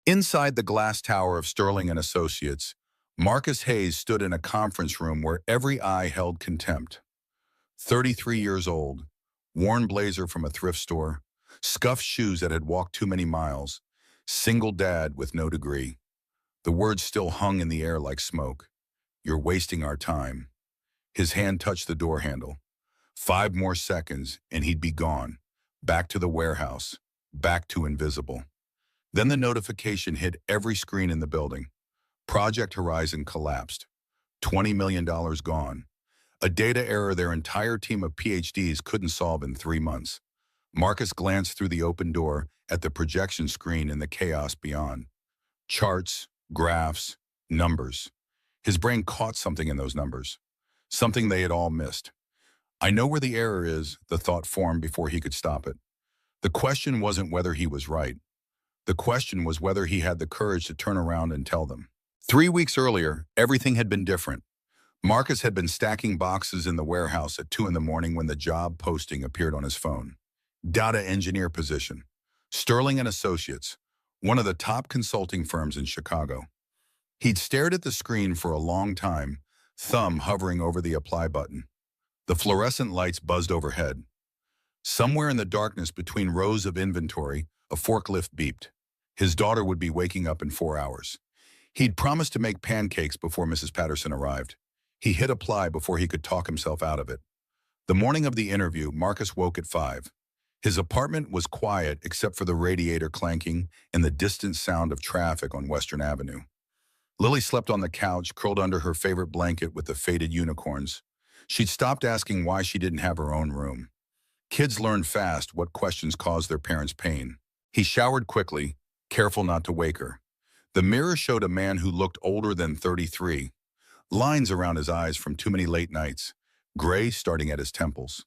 Inside the glass tower of Sterling and Associates, Marcus Hayes stood in a conference room where every eye held contempt. 33 years old, worn blazer from a thrift store, scuffed shoes that had walked too many miles, single dad with no degree. The words still hung in the air like smoke. You're wasting our time. His hand touched the door handle. 5 more seconds and he'd be gone. Back to the warehouse. Back to invisible. Then the notification hit every screen in the building. Project Horizon collapsed. $20 million gone. A data error their entire team of PhDs couldn't solve in 3 months. Marcus glanced through the open door at the projection screen and the chaos beyond. Charts, graphs, numbers. His brain caught something in those numbers. Something they had all missed. I know where the error is, the thought formed before he could stop it. The question wasn't whether he was right. The question was whether he had the courage to turn around and tell them. 3 weeks earlier, everything had been different. Marcus had been stacking boxes in the warehouse at 2 in the morning when the job posting appeared on his phone. Data engineer position. Sterling and Associates, one of the top consulting firms in Chicago. He'd stared at the screen for a long time, thumb hovering over the apply button. The fluorescent lights buzzed overhead. Somewhere in the darkness between rows of inventory, a forklift beeped. His daughter would be waking up in 4 hours. He'd promised to make pancakes before Mrs. Patterson arrived. He hit apply before he could talk himself out of it. The morning of the interview, Marcus woke at 5. His apartment was quiet except for the radiator clanking and the distant sound of traffic on Western Avenue. Lily slept on the couch, curled under her favorite blanket with the faded unicorns. She'd stopped asking why she didn't have her own room. Kids learn fast what questions cause their parents pain. He showered quickly, careful not to wake her. The mirror showed a man who looked older than 33. Lines around his eyes from too many late nights, gray starting at his temples.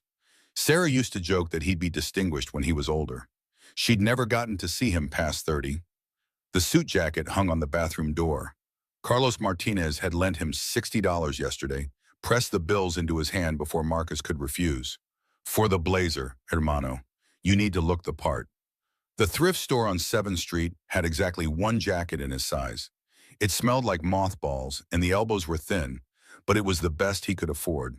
Sarah used to joke that he'd be distinguished when he was older. She'd never gotten to see him past 30. The suit jacket hung on the bathroom door. Carlos Martinez had lent him $60 yesterday, pressed the bills into his hand before Marcus could refuse. For the blazer, hermano. You need to look the part. The thrift store on 7th Street had exactly one jacket in his size. It smelled like mothballs and the elbows were thin, but it was the best he could afford.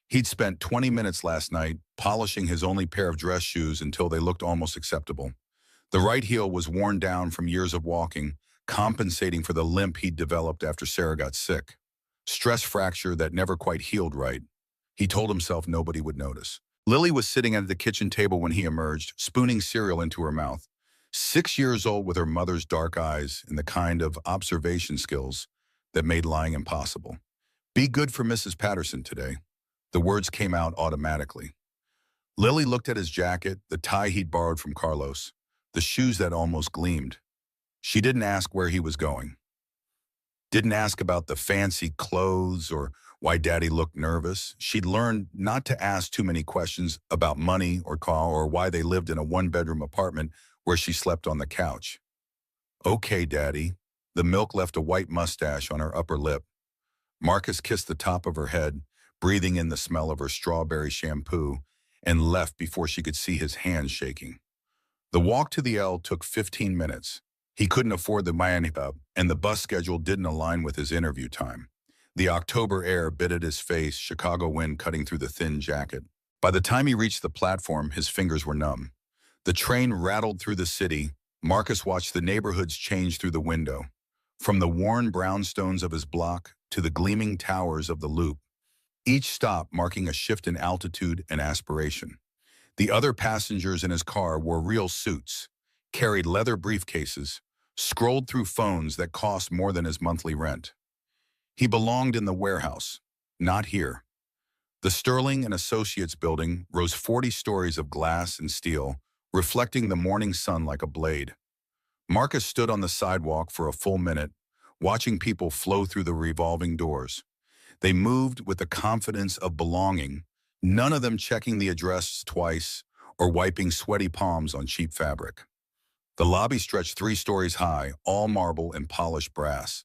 He'd spent 20 minutes last night polishing his only pair of dress shoes until they looked almost acceptable. The right heel was worn down from years of walking, compensating for the limp he'd developed after Sarah got sick. Stress fracture that never quite healed right. He told himself nobody would notice. Lily was sitting at the kitchen table when he emerged, spooning cereal into her mouth. 6 years old with her mother's dark eyes and the kind of observation skills that made lying impossible. Be good for Mrs. Patterson today. The words came out automatically. Lily looked at his jacket, the tie he'd borrowed from Carlos, the shoes that almost gleamed. She didn't ask where he was going. Didn't ask about the fancy clothes or why Daddy looked nervous. She'd learned not to ask too many questions about money or car or why they lived in a 1-bedroom apartment where she slept on the couch. Okay, Daddy. The milk left a white mustache on her upper lip. Marcus kissed the top of her head, breathing in the smell of her strawberry shampoo, and left before she could see his hands shaking. The walk to the L took 15 minutes. He couldn't afford the Miami Hub, and the bus schedule didn't align with his interview time. The October air bit at his face, Chicago wind cutting through the thin jacket. By the time he reached the platform, his fingers were numb. The train rattled through the city. Marcus watched the neighborhoods change through the window. From the worn brownstones of his block to the gleaming towers of the Loop, each stop marking a shift in altitude and aspiration. The other passengers in his car wore real suits, carried leather briefcases, scrolled through phones that cost more than his monthly rent. He belonged in the warehouse, not here. The Sterling and Associates building rose 40 stories of glass and steel, reflecting the morning sun like a blade. Marcus stood on the sidewalk for a full minute, watching people flow through the revolving doors. They moved with the confidence of belonging, none of them checking the address twice or wiping sweaty palms on cheap fabric. The lobby stretched 3 stories high, all marble and polished brass.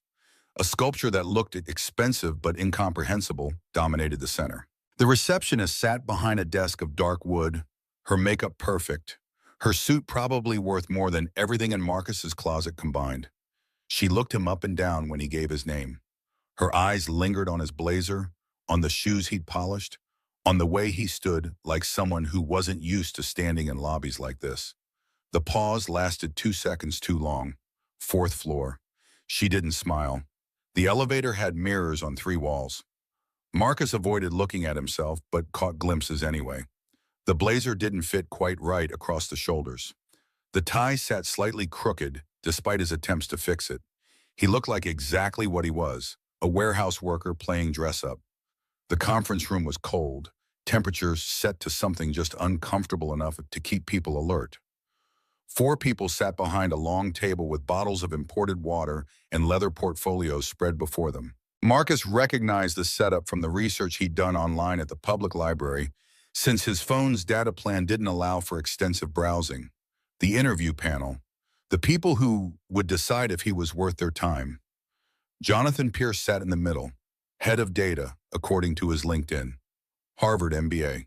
A sculpture that looked expensive but incomprehensible dominated the center. The receptionist sat behind a desk of dark wood, her makeup perfect, her suit probably worth more than everything in Marcus's closet combined. She looked him up and down when he gave his name. Her eyes lingered on his blazer, on the shoes he'd polished, on the way he stood like someone who wasn't used to standing in lobbies like this. The pause lasted 2 seconds too long. Fourth floor. She didn't smile. The elevator had mirrors on 3 walls. Marcus avoided looking at himself, but caught glimpses anyway. The blazer didn't fit quite right across the shoulders. The tie sat slightly crooked, despite his attempts to fix it. He looked like exactly what he was, a warehouse worker playing dress-up. The conference room was cold, temperatures set to something just uncomfortable enough to keep people alert. 4 people sat behind a long table with bottles of imported water and leather portfolios spread before them. Marcus recognized the setup from the research he'd done online at the public library, since his phone's data plan didn't allow for extensive browsing. The interview panel, the people who would decide if he was worth their time. Jonathan Pierce sat in the middle, head of data, according to his LinkedIn. Harvard MBA.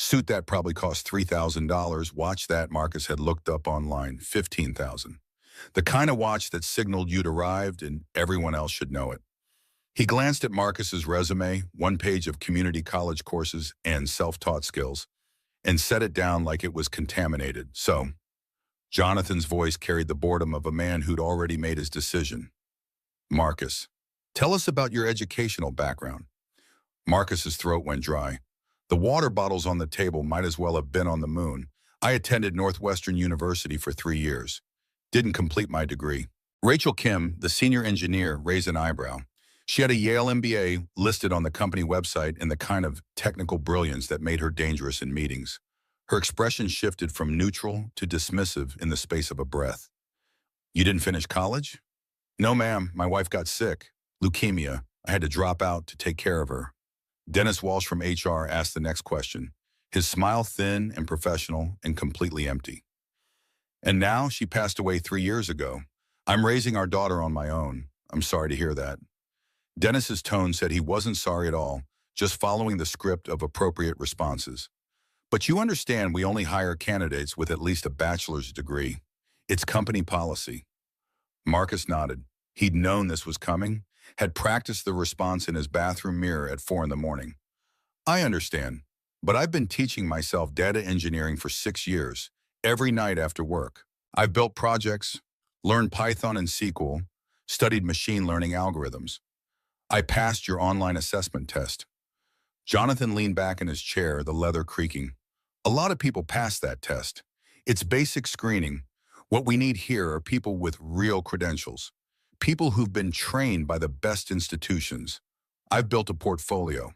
Suit that probably cost $3,000. Watch that, Marcus had looked up online, $15,000. The kind of watch that signaled you'd arrived and everyone else should know it. He glanced at Marcus's resume, 1 page of community college courses and self-taught skills, and set it down like it was contaminated. So, Jonathan's voice carried the boredom of a man who'd already made his decision. Marcus, tell us about your educational background. Marcus's throat went dry. The water bottles on the table might as well have been on the moon. I attended Northwestern University for 3 years. Didn't complete my degree. Rachel Kim, the senior engineer, raised an eyebrow. She had a Yale MBA listed on the company website in the kind of technical brilliance that made her dangerous in meetings. Her expression shifted from neutral to dismissive in the space of a breath. You didn't finish college? No, ma'am. My wife got sick. Leukemia. I had to drop out to take care of her. Dennis Walsh from HR asked the next question, his smile thin and professional and completely empty. And now she passed away 3 years ago. I'm raising our daughter on my own. I'm sorry to hear that. Dennis's tone said he wasn't sorry at all, just following the script of appropriate responses. But you understand we only hire candidates with at least a bachelor's degree. It's company policy. Marcus nodded. He'd known this was coming, had practiced the response in his bathroom mirror at 4 in the morning. I understand, but I've been teaching myself data engineering for 6 years, every night after work. I've built projects, learned Python and SQL, studied machine learning algorithms. I passed your online assessment test. Jonathan leaned back in his chair, the leather creaking. A lot of people pass that test. It's basic screening. What we need here are people with real credentials. People who've been trained by the best institutions. I've built a portfolio.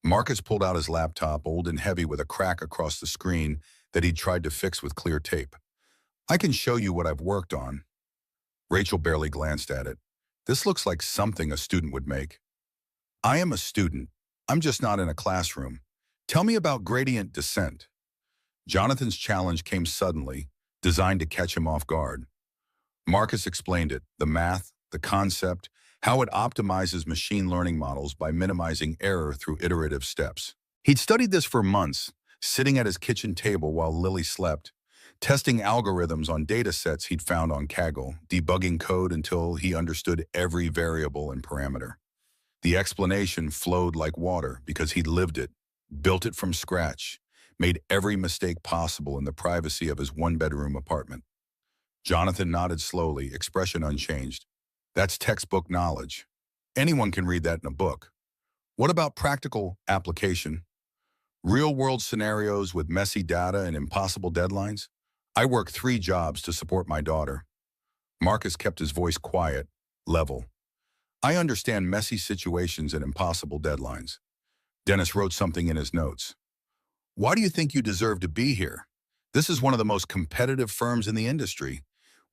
Marcus pulled out his laptop, old and heavy with a crack across the screen that he'd tried to fix with clear tape. I can show you what I've worked on. Rachel barely glanced at it. This looks like something a student would make. I am a student. I'm just not in a classroom. Tell me about gradient descent. Jonathan's challenge came suddenly, designed to catch him off guard. Marcus explained it, the math, the concept, how it optimizes machine learning models by minimizing error through iterative steps. He'd studied this for months, sitting at his kitchen table while Lily slept, testing algorithms on data sets he'd found on Kaggle, debugging code until he understood every variable and parameter. The explanation flowed like water because he'd lived it, built it from scratch, made every mistake possible in the privacy of his 1-bedroom apartment. Jonathan nodded slowly, expression unchanged. That's textbook knowledge. Anyone can read that in a book. What about practical application? Real-world scenarios with messy data and impossible deadlines? I work 3 jobs to support my daughter. Marcus kept his voice quiet, level. I understand messy situations and impossible deadlines. Dennis wrote something in his notes. Why do you think you deserve to be here? This is one of the most competitive firms in the industry.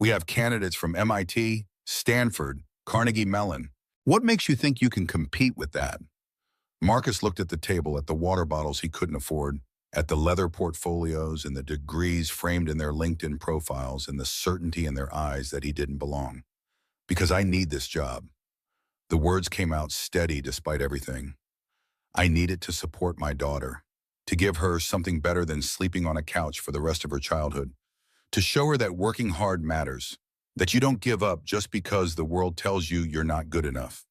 We have candidates from MIT, Stanford, Carnegie Mellon. What makes you think you can compete with that? Marcus looked at the table, at the water bottles he couldn't afford, at the leather portfolios and the degrees framed in their LinkedIn profiles and the certainty in their eyes that he didn't belong. Because I need this job. The words came out steady despite everything. I need it to support my daughter, to give her something better than sleeping on a couch for the rest of her childhood, to show her that working hard matters. that you don't give up just because the world tells you you're not good enough.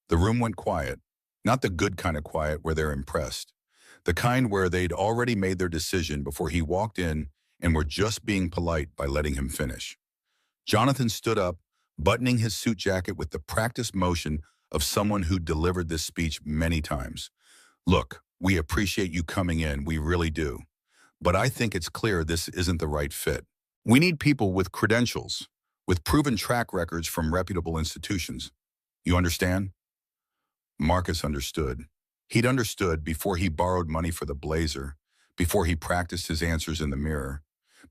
The room went quiet, not the good kind of quiet where they're impressed, the kind where they'd already made their decision before he walked in and were just being polite by letting him finish. Jonathan stood up, buttoning his suit jacket with the practiced motion of someone who delivered this speech many times. Look, we appreciate you coming in, we really do. But I think it's clear this isn't the right fit. We need people with credentials, with proven track records from reputable institutions. You understand? Marcus understood. He'd understood before he borrowed money for the Blazer, before he practiced his answers in the mirror,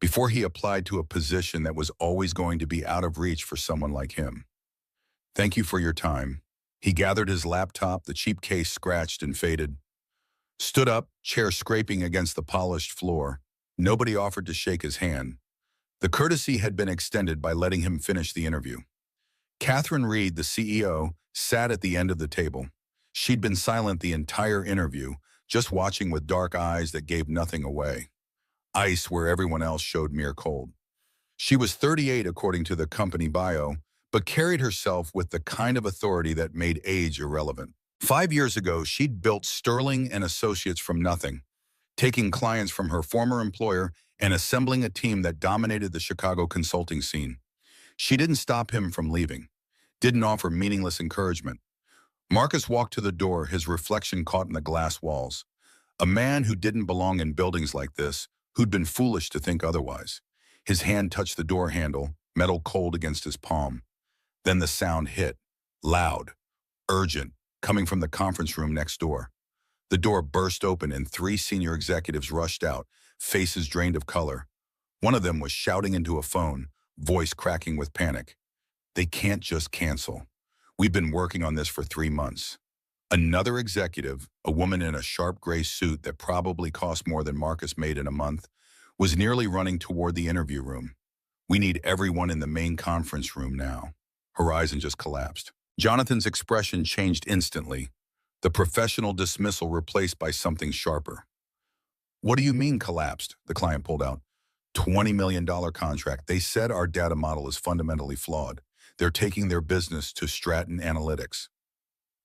before he applied to a position that was always going to be out of reach for someone like him. Thank you for your time. He gathered his laptop, the cheap case scratched and faded, stood up, chair scraping against the polished floor. Nobody offered to shake his hand. The courtesy had been extended by letting him finish the interview. Catherine Reed, the CEO, sat at the end of the table. She'd been silent the entire interview, just watching with dark eyes that gave nothing away. Ice where everyone else showed mere cold. She was 38 according to the company bio, but carried herself with the kind of authority that made age irrelevant. 5 years ago, she'd built Sterling and Associates from nothing, taking clients from her former employer and assembling a team that dominated the Chicago consulting scene. She didn't stop him from leaving, didn't offer meaningless encouragement. Marcus walked to the door, his reflection caught in the glass walls. A man who didn't belong in buildings like this, who'd been foolish to think otherwise. His hand touched the door handle, metal cold against his palm. Then the sound hit, loud, urgent, coming from the conference room next door. The door burst open and 3 senior executives rushed out, faces drained of color. One of them was shouting into a phone, voice cracking with panic. They can't just cancel. We've been working on this for 3 months. Another executive, a woman in a sharp gray suit that probably cost more than Marcus made in a month, was nearly running toward the interview room. We need everyone in the main conference room now. Horizon just collapsed. Jonathan's expression changed instantly, the professional dismissal replaced by something sharper. What do you mean collapsed? The client pulled out. $20 million contract. They said our data model is fundamentally flawed. They're taking their business to Stratton Analytics.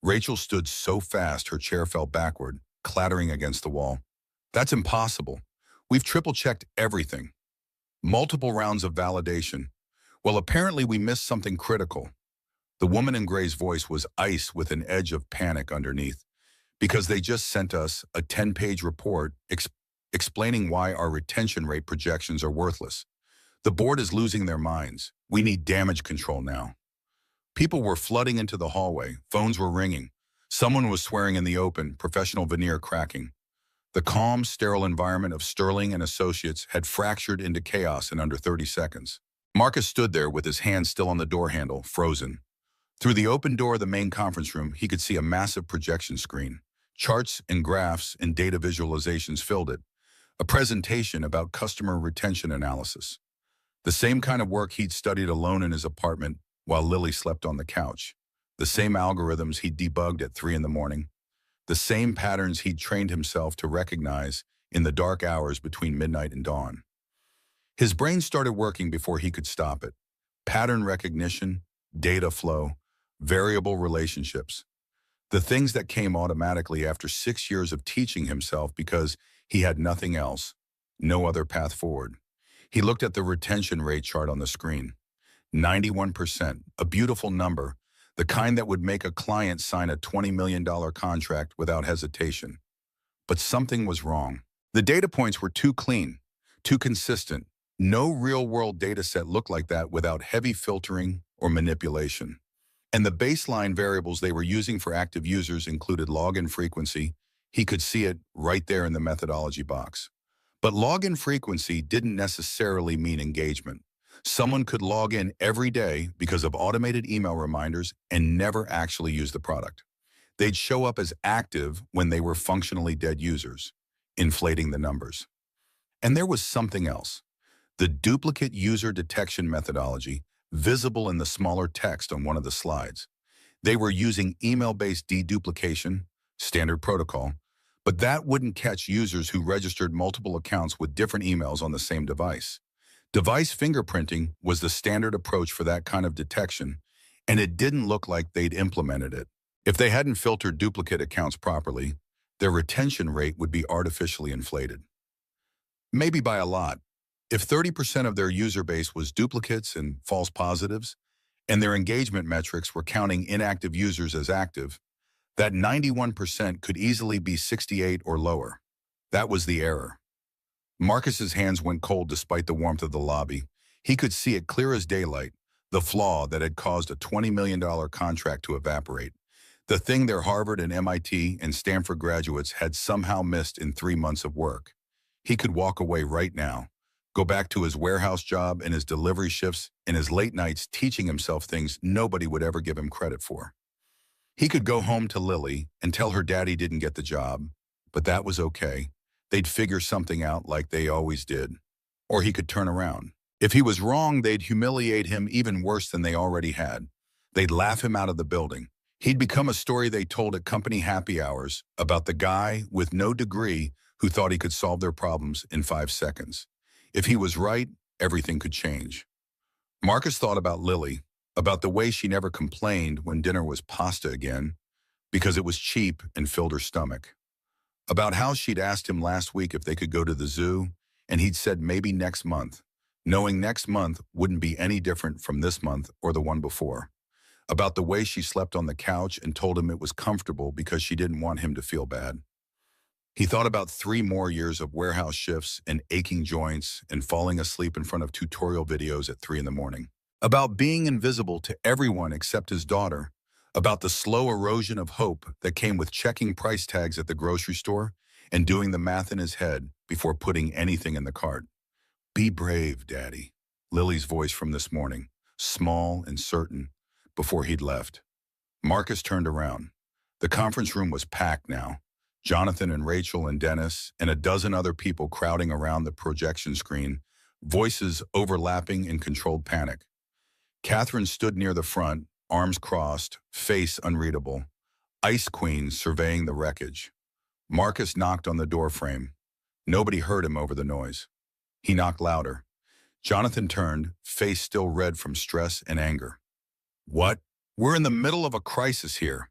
Rachel stood so fast her chair fell backward, clattering against the wall. That's impossible. We've triple-checked everything. Multiple rounds of validation. Well, apparently we missed something critical. The woman in gray's voice was ice with an edge of panic underneath, because they just sent us a 10-page report explaining why our retention rate projections are worthless. The board is losing their minds. We need damage control now. People were flooding into the hallway. Phones were ringing. Someone was swearing in the open, professional veneer cracking. The calm, sterile environment of Sterling and Associates had fractured into chaos in under 30 seconds. Marcus stood there with his hand still on the door handle, frozen. Through the open door of the main conference room, he could see a massive projection screen. Charts and graphs and data visualizations filled it. A presentation about customer retention analysis. The same kind of work he'd studied alone in his apartment while Lily slept on the couch. The same algorithms he'd debugged at 3 in the morning. The same patterns he'd trained himself to recognize in the dark hours between midnight and dawn. His brain started working before he could stop it. Pattern recognition, data flow, variable relationships. The things that came automatically after 6 years of teaching himself because he had nothing else, no other path forward. He looked at the retention rate chart on the screen. 91%, a beautiful number, the kind that would make a client sign a $20 million contract without hesitation. But something was wrong. The data points were too clean, too consistent. No real-world data set looked like that without heavy filtering or manipulation. And the baseline variables they were using for active users included login frequency. He could see it right there in the methodology box. But login frequency didn't necessarily mean engagement. Someone could log in every day because of automated email reminders and never actually use the product. They'd show up as active when they were functionally dead users, inflating the numbers. And there was something else. The duplicate user detection methodology, visible in the smaller text on one of the slides. They were using email-based deduplication, standard protocol, but that wouldn't catch users who registered multiple accounts with different emails on the same device. Device fingerprinting was the standard approach for that kind of detection, and it didn't look like they'd implemented it. If they hadn't filtered duplicate accounts properly, their retention rate would be artificially inflated. Maybe by a lot. If 30% of their user base was duplicates and false positives, and their engagement metrics were counting inactive users as active, that 91% could easily be 68 or lower. That was the error. Marcus's hands went cold despite the warmth of the lobby. He could see it clear as daylight, the flaw that had caused a $20 million contract to evaporate. The thing their Harvard and MIT and Stanford graduates had somehow missed in 3 months of work. He could walk away right now, go back to his warehouse job and his delivery shifts and his late nights teaching himself things nobody would ever give him credit for. He could go home to Lily and tell her daddy didn't get the job, but that was okay. They'd figure something out like they always did. Or he could turn around. If he was wrong, they'd humiliate him even worse than they already had. They'd laugh him out of the building. He'd become a story they told at company happy hours about the guy with no degree who thought he could solve their problems in 5 seconds. If he was right, everything could change. Marcus thought about Lily, about the way she never complained when dinner was pasta again, because it was cheap and filled her stomach. About how she'd asked him last week if they could go to the zoo, and he'd said maybe next month, knowing next month wouldn't be any different from this month or the one before. About the way she slept on the couch and told him it was comfortable because she didn't want him to feel bad. He thought about 3 more years of warehouse shifts and aching joints and falling asleep in front of tutorial videos at 3 in the morning. About being invisible to everyone except his daughter. About the slow erosion of hope that came with checking price tags at the grocery store and doing the math in his head before putting anything in the cart. Be brave, Daddy. Lily's voice from this morning, small and certain, before he'd left. Marcus turned around. The conference room was packed now. Jonathan and Rachel and Dennis and a dozen other people crowding around the projection screen, voices overlapping in controlled panic. Catherine stood near the front, arms crossed, face unreadable. Ice Queen surveying the wreckage. Marcus knocked on the door frame. Nobody heard him over the noise. He knocked louder. Jonathan turned, face still red from stress and anger. What? We're in the middle of a crisis here.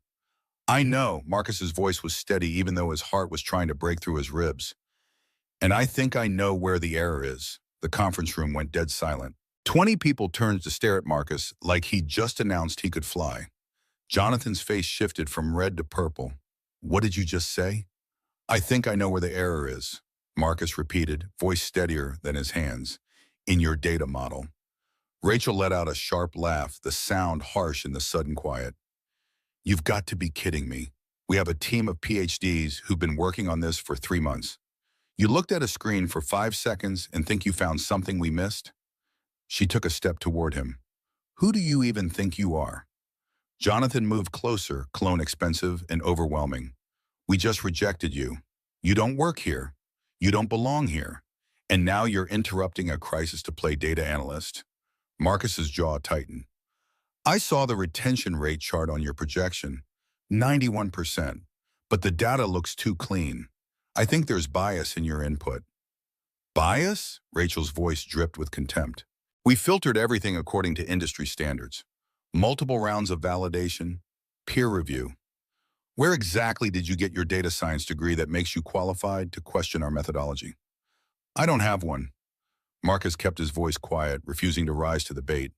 I know, Marcus's voice was steady even though his heart was trying to break through his ribs. And I think I know where the error is. The conference room went dead silent. 20 people turned to stare at Marcus like he'd just announced he could fly. Jonathan's face shifted from red to purple. What did you just say? I think I know where the error is, Marcus repeated, voice steadier than his hands. In your data model. Rachel let out a sharp laugh, the sound harsh in the sudden quiet. You've got to be kidding me. We have a team of PhDs who've been working on this for 3 months. You looked at a screen for 5 seconds and think you found something we missed? She took a step toward him. Who do you even think you are? Jonathan moved closer, clone expensive and overwhelming. We just rejected you. You don't work here. You don't belong here. And now you're interrupting a crisis to play data analyst. Marcus's jaw tightened. I saw the retention rate chart on your projection, 91%, but the data looks too clean. I think there's bias in your input. Bias? Rachel's voice dripped with contempt. We filtered everything according to industry standards. Multiple rounds of validation, peer review. Where exactly did you get your data science degree that makes you qualified to question our methodology? I don't have one. Marcus kept his voice quiet, refusing to rise to the bait.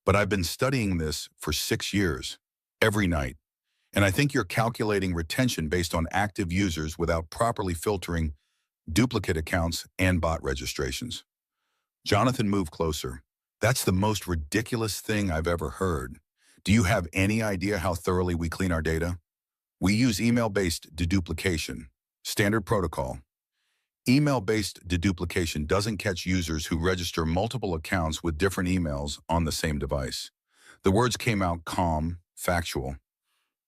But I've been studying this for 6 years, every night. And I think you're calculating retention based on active users without properly filtering duplicate accounts and bot registrations. Jonathan moved closer. That's the most ridiculous thing I've ever heard. Do you have any idea how thoroughly we clean our data? We use email-based deduplication, standard protocol. Email-based deduplication doesn't catch users who register multiple accounts with different emails on the same device. The words came out calm, factual.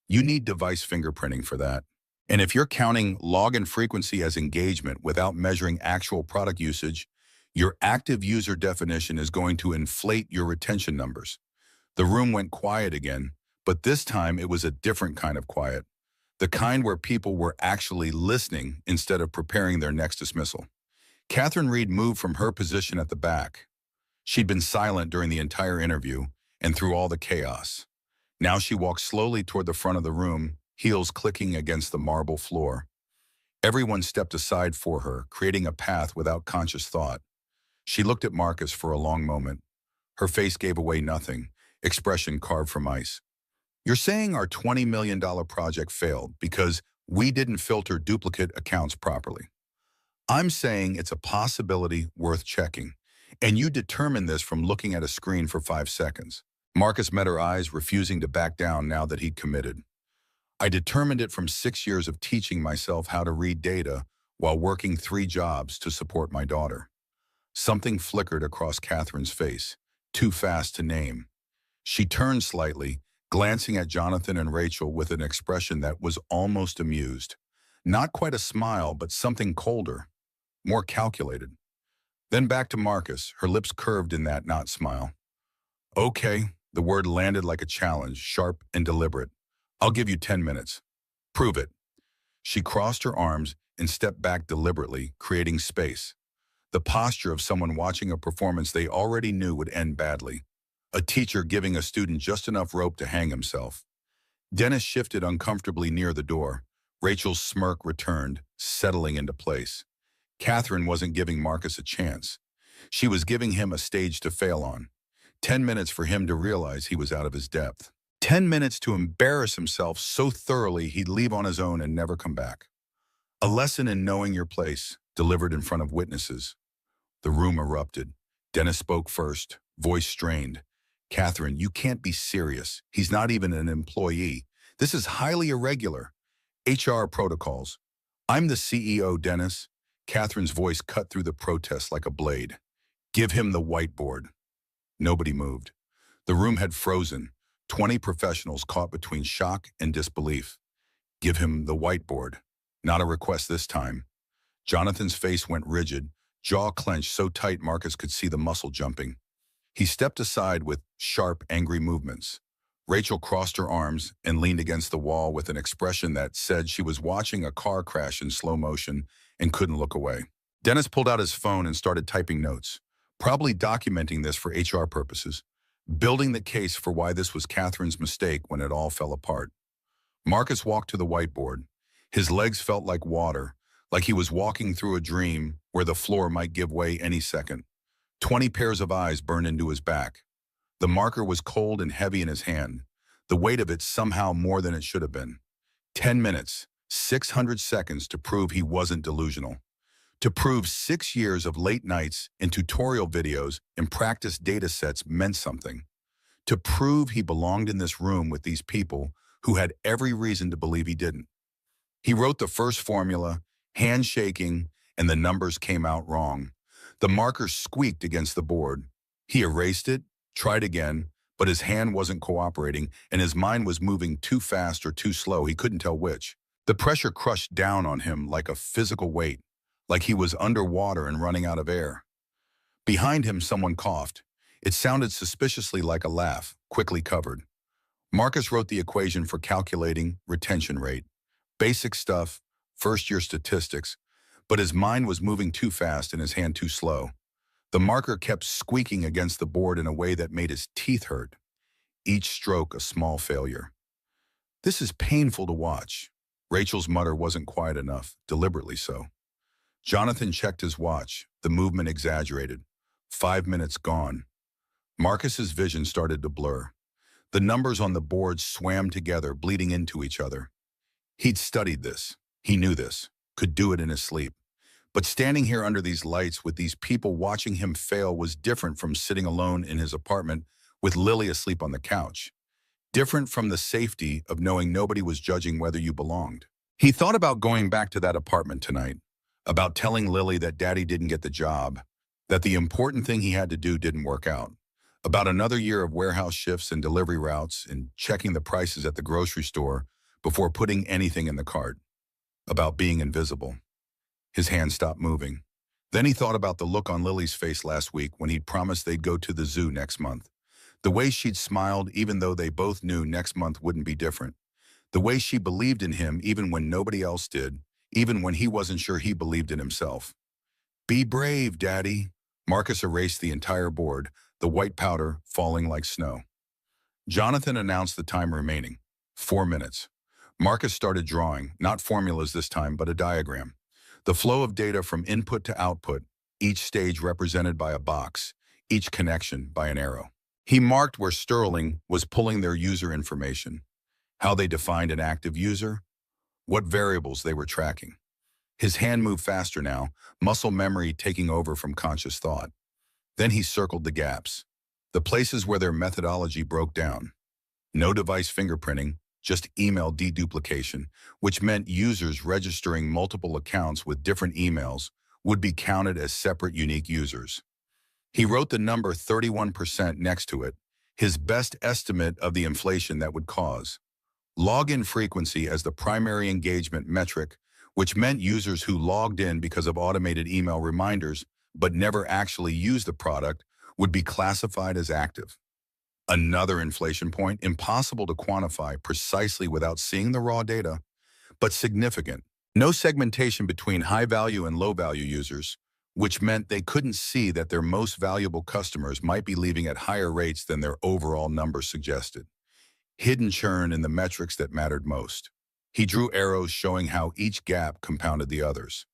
You need device fingerprinting for that. And if you're counting login frequency as engagement without measuring actual product usage, your active user definition is going to inflate your retention numbers. The room went quiet again, but this time it was a different kind of quiet. The kind where people were actually listening instead of preparing their next dismissal. Catherine Reed moved from her position at the back. She'd been silent during the entire interview and through all the chaos. Now she walked slowly toward the front of the room, heels clicking against the marble floor. Everyone stepped aside for her, creating a path without conscious thought. She looked at Marcus for a long moment. Her face gave away nothing, expression carved from ice. You're saying our $20 million project failed because we didn't filter duplicate accounts properly. I'm saying it's a possibility worth checking, and you determined this from looking at a screen for 5 seconds. Marcus met her eyes, refusing to back down now that he'd committed. I determined it from 6 years of teaching myself how to read data while working 3 jobs to support my daughter. Something flickered across Catherine's face, too fast to name. She turned slightly, glancing at Jonathan and Rachel with an expression that was almost amused. Not quite a smile, but something colder, more calculated. Then back to Marcus, her lips curved in that not smile. Okay, the word landed like a challenge, sharp and deliberate. I'll give you 10 minutes. Prove it. She crossed her arms and stepped back deliberately, creating space. The posture of someone watching a performance they already knew would end badly. A teacher giving a student just enough rope to hang himself. Dennis shifted uncomfortably near the door. Rachel's smirk returned, settling into place. Catherine wasn't giving Marcus a chance. She was giving him a stage to fail on. 10 minutes for him to realize he was out of his depth. 10 minutes to embarrass himself so thoroughly he'd leave on his own and never come back. A lesson in knowing your place, delivered in front of witnesses. The room erupted. Dennis spoke first, voice strained. Catherine, you can't be serious. He's not even an employee. This is highly irregular. HR protocols. I'm the CEO, Dennis. Catherine's voice cut through the protest like a blade. Give him the whiteboard. Nobody moved. The room had frozen, 20 professionals caught between shock and disbelief. Give him the whiteboard. Not a request this time. Jonathan's face went rigid, jaw clenched so tight Marcus could see the muscle jumping. He stepped aside with sharp, angry movements. Rachel crossed her arms and leaned against the wall with an expression that said she was watching a car crash in slow motion and couldn't look away. Dennis pulled out his phone and started typing notes, probably documenting this for HR purposes, building the case for why this was Catherine's mistake when it all fell apart. Marcus walked to the whiteboard. His legs felt like water, like he was walking through a dream where the floor might give way any second. 20 pairs of eyes burned into his back. The marker was cold and heavy in his hand, the weight of it somehow more than it should have been. 10 minutes, 600 seconds to prove he wasn't delusional. To prove 6 years of late nights and tutorial videos and practice data sets meant something. To prove he belonged in this room with these people who had every reason to believe he didn't. He wrote the first formula, handshaking, and the numbers came out wrong. The marker squeaked against the board. He erased it, tried again, but his hand wasn't cooperating and his mind was moving too fast or too slow. He couldn't tell which. The pressure crushed down on him like a physical weight, like he was underwater and running out of air. Behind him, someone coughed. It sounded suspiciously like a laugh, quickly covered. Marcus wrote the equation for calculating retention rate. Basic stuff, first-year statistics, but his mind was moving too fast and his hand too slow. The marker kept squeaking against the board in a way that made his teeth hurt. Each stroke a small failure. This is painful to watch. Rachel's mutter wasn't quiet enough, deliberately so. Jonathan checked his watch, the movement exaggerated. 5 minutes gone. Marcus's vision started to blur. The numbers on the board swam together, bleeding into each other. He'd studied this. He knew this, could do it in his sleep. But standing here under these lights with these people watching him fail was different from sitting alone in his apartment with Lily asleep on the couch. Different from the safety of knowing nobody was judging whether you belonged. He thought about going back to that apartment tonight, about telling Lily that Daddy didn't get the job, that the important thing he had to do didn't work out, about another year of warehouse shifts and delivery routes and checking the prices at the grocery store before putting anything in the cart, about being invisible. His hand stopped moving. Then he thought about the look on Lily's face last week when he'd promised they'd go to the zoo next month. The way she'd smiled even though they both knew next month wouldn't be different. The way she believed in him even when nobody else did, even when he wasn't sure he believed in himself. Be brave, Daddy. Marcus erased the entire board, the white powder falling like snow. Jonathan announced the time remaining. 4 minutes. Marcus started drawing, not formulas this time, but a diagram. The flow of data from input to output, each stage represented by a box, each connection by an arrow. He marked where Sterling was pulling their user information, how they defined an active user, what variables they were tracking. His hand moved faster now, muscle memory taking over from conscious thought. Then he circled the gaps, the places where their methodology broke down. No device fingerprinting, just email deduplication, which meant users registering multiple accounts with different emails would be counted as separate unique users. He wrote the number 31% next to it, his best estimate of the inflation that would cause. Login frequency as the primary engagement metric, which meant users who logged in because of automated email reminders but never actually used the product would be classified as active. Another inflation point, impossible to quantify precisely without seeing the raw data, but significant. No segmentation between high-value and low-value users, which meant they couldn't see that their most valuable customers might be leaving at higher rates than their overall numbers suggested. Hidden churn in the metrics that mattered most. He drew arrows showing how each gap compounded the others.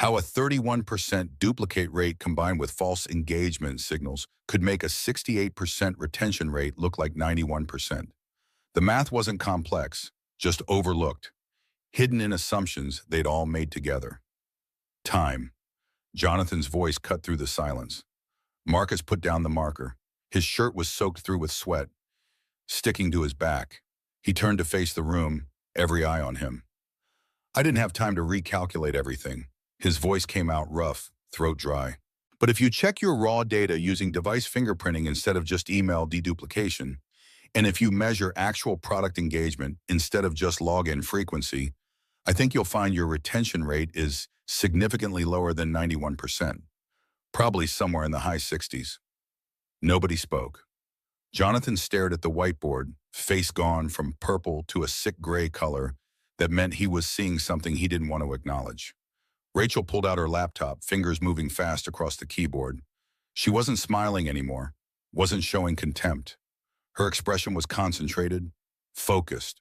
How a 31% duplicate rate combined with false engagement signals could make a 68% retention rate look like 91%. The math wasn't complex, just overlooked, hidden in assumptions they'd all made together. Time. Jonathan's voice cut through the silence. Marcus put down the marker. His shirt was soaked through with sweat, sticking to his back. He turned to face the room, every eye on him. I didn't have time to recalculate everything. His voice came out rough, throat dry. But if you check your raw data using device fingerprinting instead of just email deduplication, and if you measure actual product engagement instead of just login frequency, I think you'll find your retention rate is significantly lower than 91%, probably somewhere in the high 60s. Nobody spoke. Jonathan stared at the whiteboard, face gone from purple to a sick gray color that meant he was seeing something he didn't want to acknowledge. Rachel pulled out her laptop, fingers moving fast across the keyboard. She wasn't smiling anymore, wasn't showing contempt. Her expression was concentrated, focused,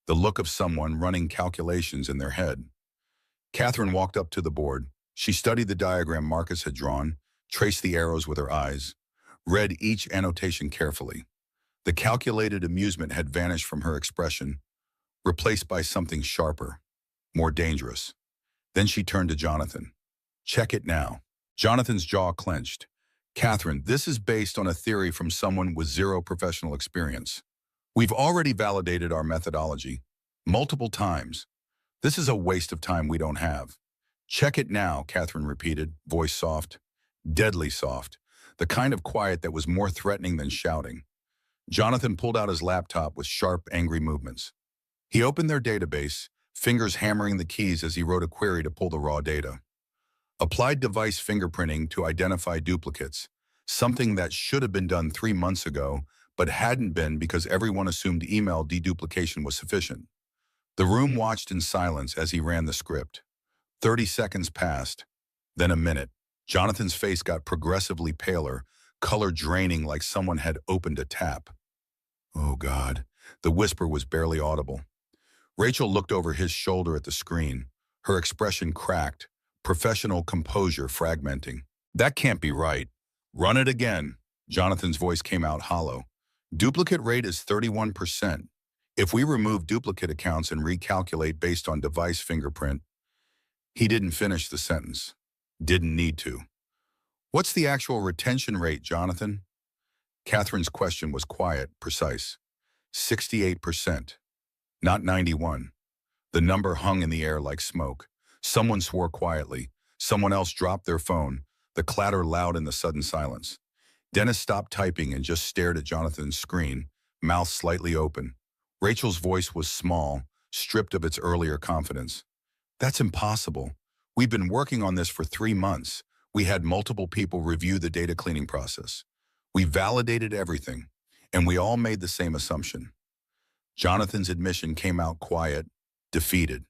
the look of someone running calculations in their head. Catherine walked up to the board. She studied the diagram Marcus had drawn, traced the arrows with her eyes, read each annotation carefully. The calculated amusement had vanished from her expression, replaced by something sharper, more dangerous. Then she turned to Jonathan. Check it now. Jonathan's jaw clenched. Catherine, this is based on a theory from someone with zero professional experience. We've already validated our methodology multiple times. This is a waste of time we don't have. Check it now, Catherine repeated, voice soft, deadly soft, the kind of quiet that was more threatening than shouting. Jonathan pulled out his laptop with sharp, angry movements. He opened their database, fingers hammering the keys as he wrote a query to pull the raw data. Applied device fingerprinting to identify duplicates, something that should have been done 3 months ago, but hadn't been because everyone assumed email deduplication was sufficient. The room watched in silence as he ran the script. 30 seconds passed, then a minute. Jonathan's face got progressively paler, color draining like someone had opened a tap. Oh God, the whisper was barely audible. Rachel looked over his shoulder at the screen, her expression cracked, professional composure fragmenting. That can't be right. Run it again. Jonathan's voice came out hollow. Duplicate rate is 31%. If we remove duplicate accounts and recalculate based on device fingerprint, he didn't finish the sentence. Didn't need to. What's the actual retention rate, Jonathan? Catherine's question was quiet, precise. 68%. Not 91. The number hung in the air like smoke. Someone swore quietly. Someone else dropped their phone, the clatter loud in the sudden silence. Dennis stopped typing and just stared at Jonathan's screen, mouth slightly open. Rachel's voice was small, stripped of its earlier confidence. That's impossible. We've been working on this for 3 months. We had multiple people review the data cleaning process. We validated everything, and we all made the same assumption. Jonathan's admission came out quiet, defeated.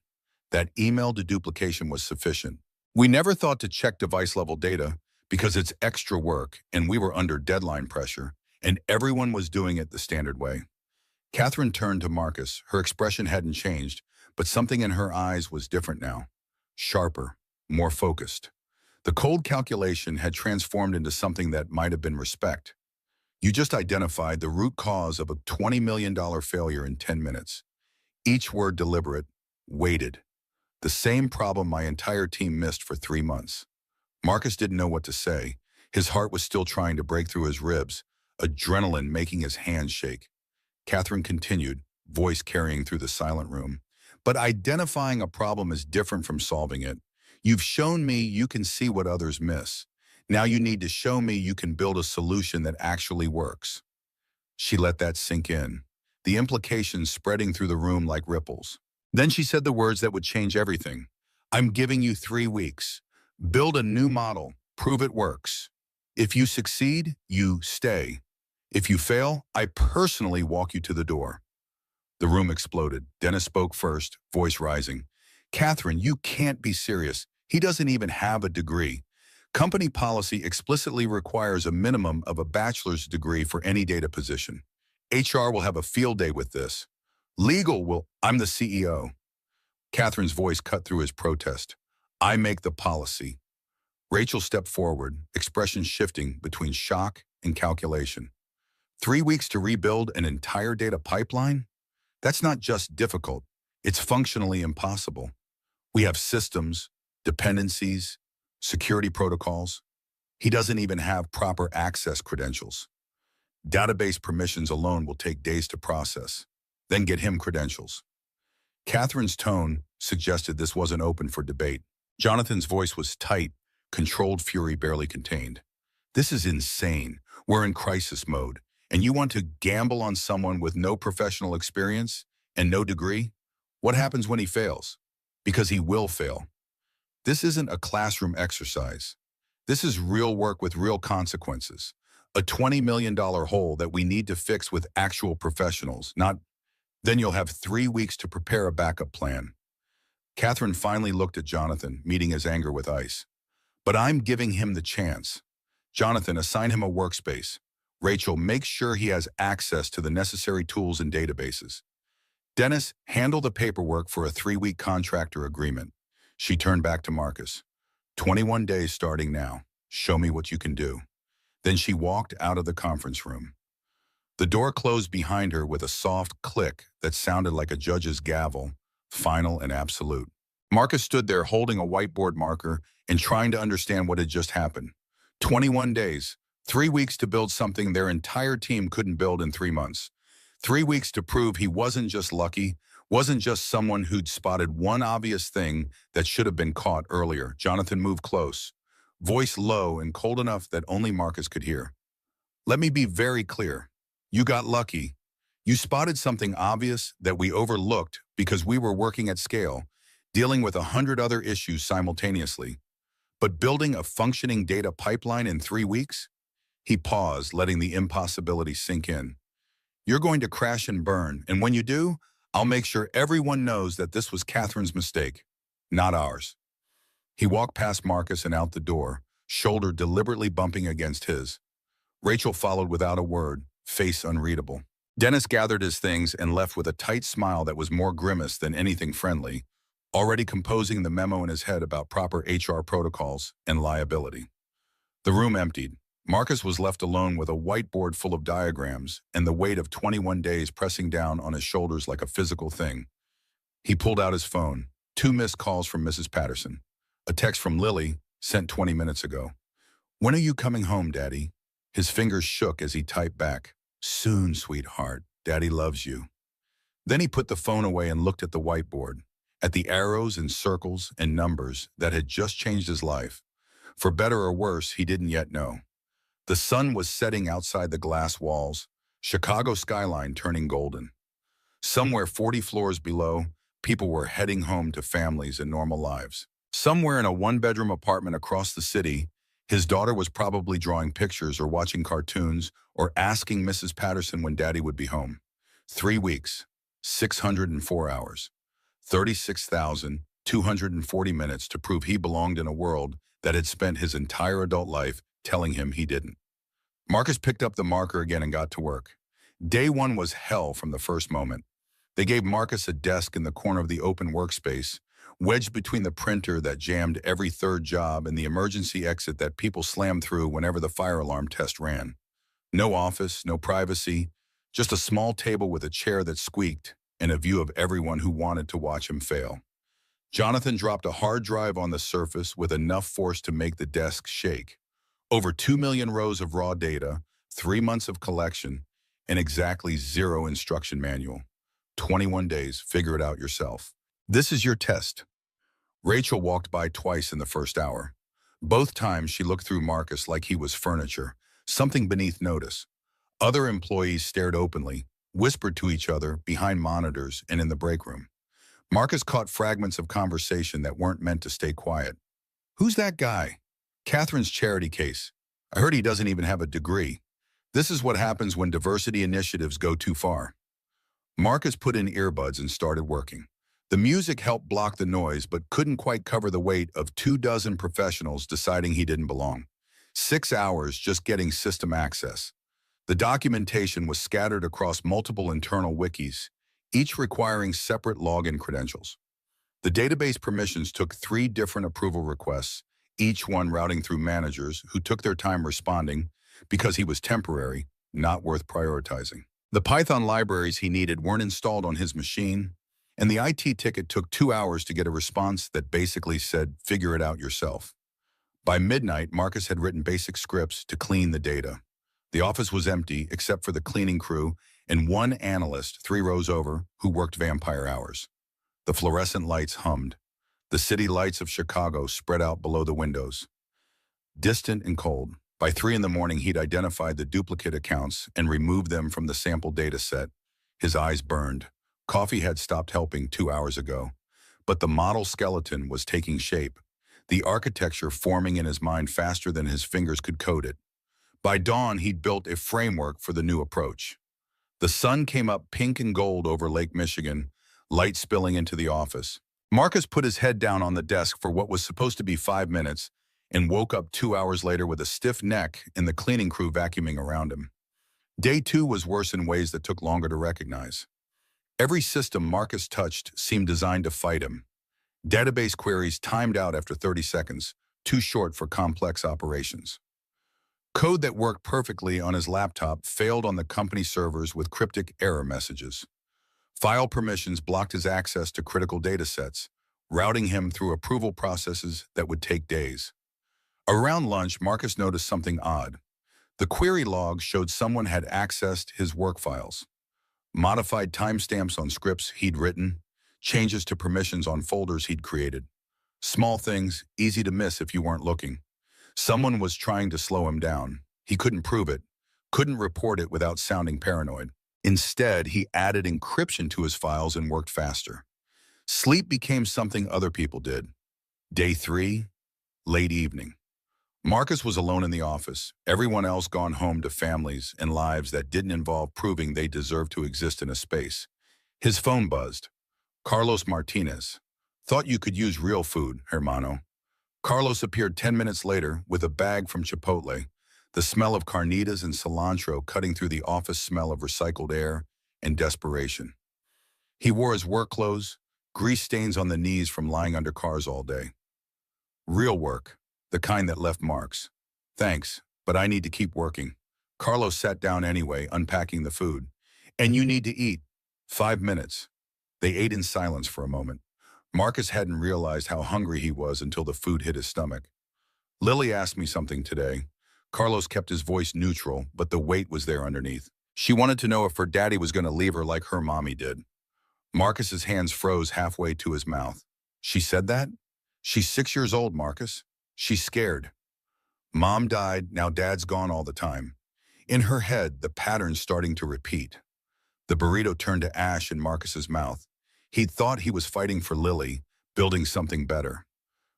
That email deduplication was sufficient. We never thought to check device-level data because it's extra work and we were under deadline pressure and everyone was doing it the standard way. Catherine turned to Marcus. Her expression hadn't changed, but something in her eyes was different now. Sharper, more focused. The cold calculation had transformed into something that might have been respect. You just identified the root cause of a $20 million failure in 10 minutes. Each word deliberate, weighted. The same problem my entire team missed for 3 months. Marcus didn't know what to say. His heart was still trying to break through his ribs, adrenaline making his hands shake. Catherine continued, voice carrying through the silent room. But identifying a problem is different from solving it. You've shown me you can see what others miss. Now you need to show me you can build a solution that actually works. She let that sink in, the implications spreading through the room like ripples. Then she said the words that would change everything. I'm giving you 3 weeks. Build a new model. Prove it works. If you succeed, you stay. If you fail, I personally walk you to the door. The room exploded. Dennis spoke first, voice rising. Catherine, you can't be serious. He doesn't even have a degree. Company policy explicitly requires a minimum of a bachelor's degree for any data position. HR will have a field day with this. Legal will, I'm the CEO. Catherine's voice cut through his protest. I make the policy. Rachel stepped forward, expression shifting between shock and calculation. 3 weeks to rebuild an entire data pipeline? That's not just difficult, it's functionally impossible. We have systems, dependencies, security protocols. He doesn't even have proper access credentials. Database permissions alone will take days to process, then get him credentials. Catherine's tone suggested this wasn't open for debate. Jonathan's voice was tight, controlled fury barely contained. This is insane. We're in crisis mode. And you want to gamble on someone with no professional experience and no degree? What happens when he fails? Because he will fail. This isn't a classroom exercise. This is real work with real consequences. A $20 million hole that we need to fix with actual professionals, not then you'll have 3 weeks to prepare a backup plan. Catherine finally looked at Jonathan, meeting his anger with ice. But I'm giving him the chance. Jonathan, assign him a workspace. Rachel, make sure he has access to the necessary tools and databases. Dennis, handle the paperwork for a 3-week contractor agreement. She turned back to Marcus. 21 days starting now. Show me what you can do. Then she walked out of the conference room. The door closed behind her with a soft click that sounded like a judge's gavel, final and absolute. Marcus stood there holding a whiteboard marker and trying to understand what had just happened. 21 days. 3 weeks to build something their entire team couldn't build in 3 months. 3 weeks to prove he wasn't just lucky, wasn't just someone who'd spotted one obvious thing that should have been caught earlier. Jonathan moved close, voice low and cold enough that only Marcus could hear. Let me be very clear. You got lucky. You spotted something obvious that we overlooked because we were working at scale, dealing with 100 other issues simultaneously. But building a functioning data pipeline in 3 weeks? He paused, letting the impossibility sink in. You're going to crash and burn, and when you do, I'll make sure everyone knows that this was Catherine's mistake, not ours. He walked past Marcus and out the door, shoulder deliberately bumping against his. Rachel followed without a word, face unreadable. Dennis gathered his things and left with a tight smile that was more grimace than anything friendly, already composing the memo in his head about proper HR protocols and liability. The room emptied. Marcus was left alone with a whiteboard full of diagrams and the weight of 21 days pressing down on his shoulders like a physical thing. He pulled out his phone. 2 missed calls from Mrs. Patterson. A text from Lily, sent 20 minutes ago. When are you coming home, Daddy? His fingers shook as he typed back. Soon, sweetheart. Daddy loves you. Then he put the phone away and looked at the whiteboard, at the arrows and circles and numbers that had just changed his life. For better or worse, he didn't yet know. The sun was setting outside the glass walls, Chicago skyline turning golden. Somewhere 40 floors below, people were heading home to families and normal lives. Somewhere in a 1-bedroom apartment across the city, his daughter was probably drawing pictures or watching cartoons or asking Mrs. Patterson when Daddy would be home. 3 weeks, 604 hours, 36,240 minutes to prove he belonged in a world that had spent his entire adult life telling him he didn't. Marcus picked up the marker again and got to work. Day one was hell from the first moment. They gave Marcus a desk in the corner of the open workspace, wedged between the printer that jammed every third job and the emergency exit that people slammed through whenever the fire alarm test ran. No office, no privacy, just a small table with a chair that squeaked and a view of everyone who wanted to watch him fail. Jonathan dropped a hard drive on the surface with enough force to make the desk shake. Over 2 million rows of raw data, 3 months of collection, and exactly 0 instruction manual. 21 days, figure it out yourself. This is your test. Rachel walked by twice in the first hour. Both times she looked through Marcus like he was furniture, something beneath notice. Other employees stared openly, whispered to each other behind monitors and in the break room. Marcus caught fragments of conversation that weren't meant to stay quiet. Who's that guy? Catherine's charity case. I heard he doesn't even have a degree. This is what happens when diversity initiatives go too far. Marcus put in earbuds and started working. The music helped block the noise but couldn't quite cover the weight of 24 professionals deciding he didn't belong. 6 hours just getting system access. The documentation was scattered across multiple internal wikis, each requiring separate login credentials. The database permissions took 3 different approval requests, each one routing through managers who took their time responding because he was temporary, not worth prioritizing. The Python libraries he needed weren't installed on his machine, and the IT ticket took 2 hours to get a response that basically said, figure it out yourself. By midnight, Marcus had written basic scripts to clean the data. The office was empty except for the cleaning crew and one analyst 3 rows over who worked vampire hours. The fluorescent lights hummed. The city lights of Chicago spread out below the windows. Distant and cold. By 3 in the morning, he'd identified the duplicate accounts and removed them from the sample data set. His eyes burned. Coffee had stopped helping 2 hours ago, but the model skeleton was taking shape, the architecture forming in his mind faster than his fingers could code it. By dawn, he'd built a framework for the new approach. The sun came up pink and gold over Lake Michigan, light spilling into the office. Marcus put his head down on the desk for what was supposed to be 5 minutes and woke up 2 hours later with a stiff neck and the cleaning crew vacuuming around him. Day 2 was worse in ways that took longer to recognize. Every system Marcus touched seemed designed to fight him. Database queries timed out after 30 seconds, too short for complex operations. Code that worked perfectly on his laptop failed on the company servers with cryptic error messages. File permissions blocked his access to critical data sets, routing him through approval processes that would take days. Around lunch, Marcus noticed something odd. The query log showed someone had accessed his work files. Modified timestamps on scripts he'd written, changes to permissions on folders he'd created. Small things, easy to miss if you weren't looking. Someone was trying to slow him down. He couldn't prove it, couldn't report it without sounding paranoid. Instead, he added encryption to his files and worked faster. Sleep became something other people did. Day 3, late evening. Marcus was alone in the office, everyone else gone home to families and lives that didn't involve proving they deserved to exist in a space. His phone buzzed. Carlos Martinez. Thought you could use real food, hermano. Carlos appeared 10 minutes later with a bag from Chipotle, the smell of carnitas and cilantro cutting through the office smell of recycled air and desperation. He wore his work clothes, grease stains on the knees from lying under cars all day. Real work, the kind that left marks. Thanks, but I need to keep working. Carlos sat down anyway, unpacking the food. And you need to eat. 5 minutes. They ate in silence for a moment. Marcus hadn't realized how hungry he was until the food hit his stomach. Lily asked me something today. Carlos kept his voice neutral, but the weight was there underneath. She wanted to know if her daddy was going to leave her like her mommy did. Marcus's hands froze halfway to his mouth. She said that? She's 6 years old, Marcus. She's scared. Mom died, now dad's gone all the time. In her head, the pattern's starting to repeat. The burrito turned to ash in Marcus's mouth. He'd thought he was fighting for Lily, building something better.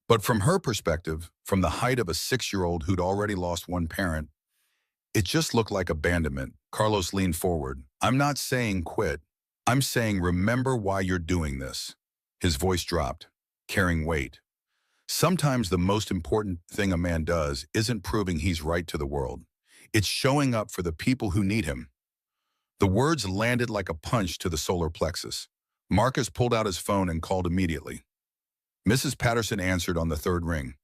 But from her perspective, from the height of a 6-year-old who'd already lost one parent, it just looked like abandonment. Carlos leaned forward. I'm not saying quit. I'm saying remember why you're doing this. His voice dropped, carrying weight. Sometimes the most important thing a man does isn't proving he's right to the world. It's showing up for the people who need him. The words landed like a punch to the solar plexus. Marcus pulled out his phone and called immediately. Mrs. Patterson answered on the third ring.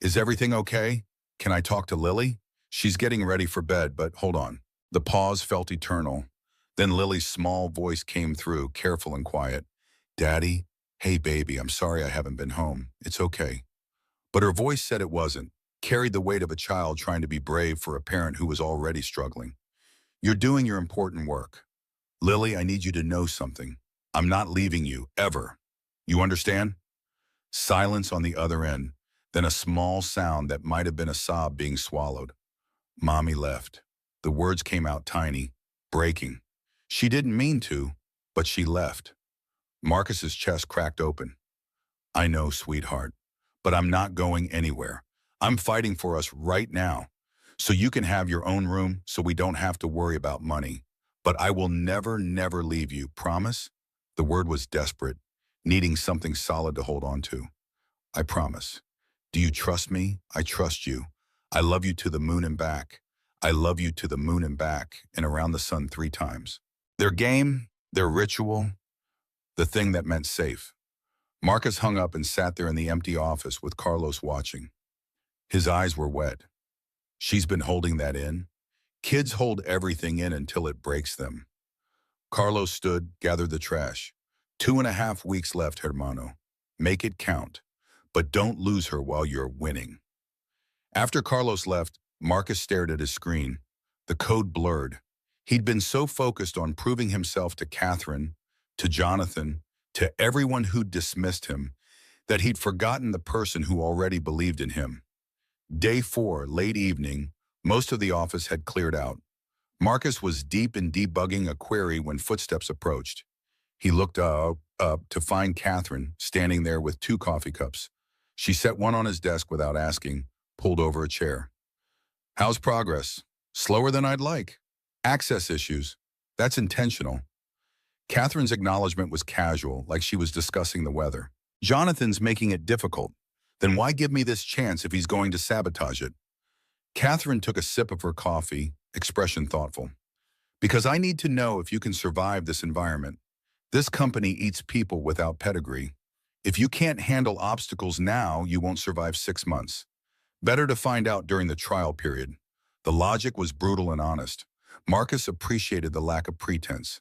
Is everything okay? Can I talk to Lily? She's getting ready for bed, but hold on. The pause felt eternal. Then Lily's small voice came through, careful and quiet. Daddy, hey baby, I'm sorry I haven't been home. It's okay. But her voice said it wasn't, carried the weight of a child trying to be brave for a parent who was already struggling. You're doing your important work. Lily, I need you to know something. I'm not leaving you, ever. You understand? Silence on the other end, then a small sound that might have been a sob being swallowed. Mommy left. The words came out tiny, breaking. She didn't mean to, but she left. Marcus's chest cracked open. I know, sweetheart, but I'm not going anywhere. I'm fighting for us right now. So you can have your own room so we don't have to worry about money. But I will never, never leave you, promise? The word was desperate, needing something solid to hold on to. I promise. Do you trust me? I trust you. I love you to the moon and back. I love you to the moon and back and around the sun 3 times. Their game, their ritual, the thing that meant safe. Marcus hung up and sat there in the empty office with Carlos watching. His eyes were wet. She's been holding that in. Kids hold everything in until it breaks them. Carlos stood, gathered the trash. 2.5 weeks left, hermano. Make it count. But don't lose her while you're winning. After Carlos left, Marcus stared at his screen. The code blurred. He'd been so focused on proving himself to Catherine, to Jonathan, to everyone who'd dismissed him, that he'd forgotten the person who already believed in him. Day 4, late evening, most of the office had cleared out. Marcus was deep in debugging a query when footsteps approached. He looked up to find Catherine standing there with 2 coffee cups. She set one on his desk without asking, pulled over a chair. How's progress? Slower than I'd like. Access issues. That's intentional. Catherine's acknowledgement was casual, like she was discussing the weather. Jonathan's making it difficult. Then why give me this chance if he's going to sabotage it? Catherine took a sip of her coffee, expression thoughtful. Because I need to know if you can survive this environment. This company eats people without pedigree. If you can't handle obstacles now, you won't survive 6 months. Better to find out during the trial period. The logic was brutal and honest. Marcus appreciated the lack of pretense.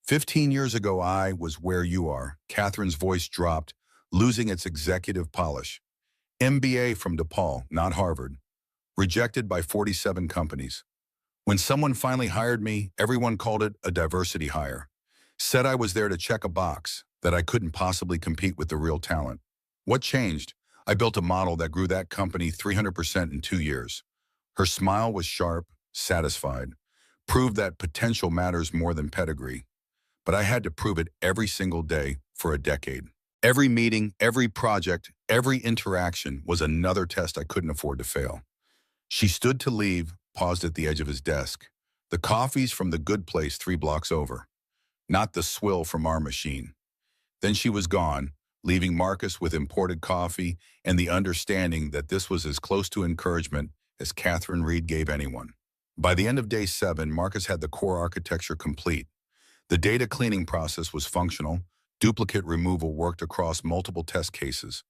15 years ago, I was where you are. Catherine's voice dropped, losing its executive polish. MBA from DePaul, not Harvard. Rejected by 47 companies. When someone finally hired me, everyone called it a diversity hire. Said I was there to check a box, that I couldn't possibly compete with the real talent. What changed? I built a model that grew that company 300% in 2 years. Her smile was sharp, satisfied, proved that potential matters more than pedigree. But I had to prove it every single day for a decade. Every meeting, every project, every interaction was another test I couldn't afford to fail. She stood to leave, paused at the edge of his desk. The coffee's from the good place 3 blocks over, not the swill from our machine. Then she was gone, leaving Marcus with imported coffee and the understanding that this was as close to encouragement as Catherine Reed gave anyone. By the end of day 7, Marcus had the core architecture complete. The data cleaning process was functional, duplicate removal worked across multiple test cases.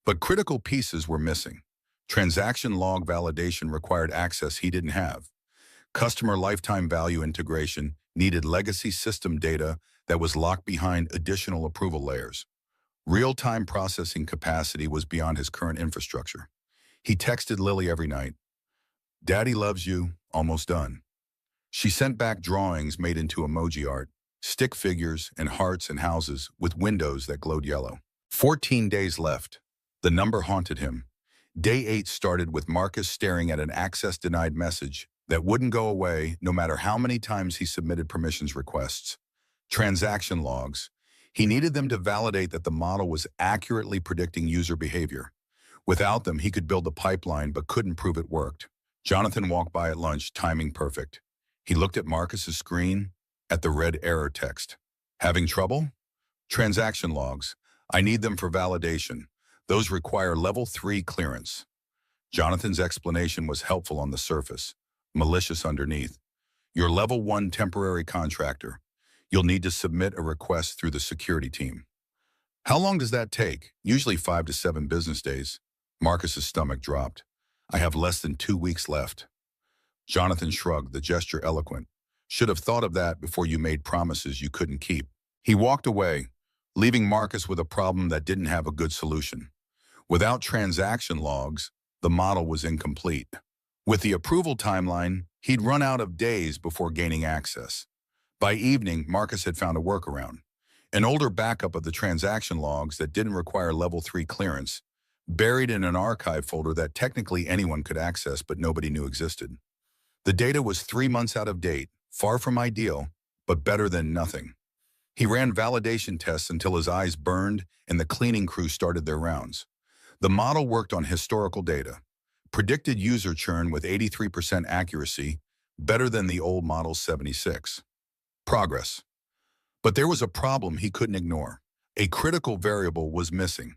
But critical pieces were missing. Transaction log validation required access he didn't have. Customer lifetime value integration needed legacy system data that was locked behind additional approval layers. Real-time processing capacity was beyond his current infrastructure. He texted Lily every night. Daddy loves you, almost done. She sent back drawings made into emoji art, stick figures and hearts and houses with windows that glowed yellow. 14 days left. The number haunted him. Day 8 started with Marcus staring at an access-denied message that wouldn't go away no matter how many times he submitted permissions requests. Transaction logs. He needed them to validate that the model was accurately predicting user behavior. Without them, he could build a pipeline but couldn't prove it worked. Jonathan walked by at lunch, timing perfect. He looked at Marcus's screen, at the red error text. Having trouble? Transaction logs. I need them for validation. Those require level 3 clearance. Jonathan's explanation was helpful on the surface, malicious underneath. You're level 1 temporary contractor. You'll need to submit a request through the security team. How long does that take? Usually 5 to 7 business days. Marcus's stomach dropped. I have less than 2 weeks left. Jonathan shrugged, the gesture eloquent. Should have thought of that before you made promises you couldn't keep. He walked away, leaving Marcus with a problem that didn't have a good solution. Without transaction logs, the model was incomplete. With the approval timeline, he'd run out of days before gaining access. By evening, Marcus had found a workaround. An older backup of the transaction logs that didn't require level 3 clearance, buried in an archive folder that technically anyone could access but nobody knew existed. The data was 3 months out of date, far from ideal, but better than nothing. He ran validation tests until his eyes burned and the cleaning crew started their rounds. The model worked on historical data, predicted user churn with 83% accuracy, better than the old model's 76. Progress. But there was a problem he couldn't ignore. A critical variable was missing: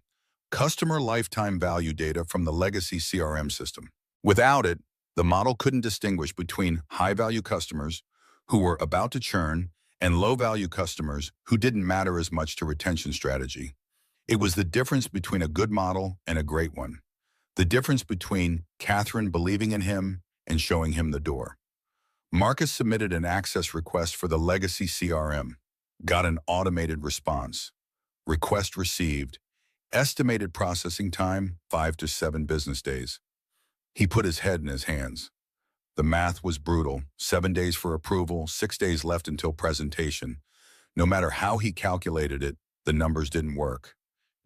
customer lifetime value data from the legacy CRM system. Without it, the model couldn't distinguish between high-value customers who were about to churn and low-value customers who didn't matter as much to retention strategy. It was the difference between a good model and a great one. The difference between Catherine believing in him and showing him the door. Marcus submitted an access request for the legacy CRM. Got an automated response. Request received. Estimated processing time, 5 to 7 business days. He put his head in his hands. The math was brutal. 7 days for approval, 6 days left until presentation. No matter how he calculated it, the numbers didn't work.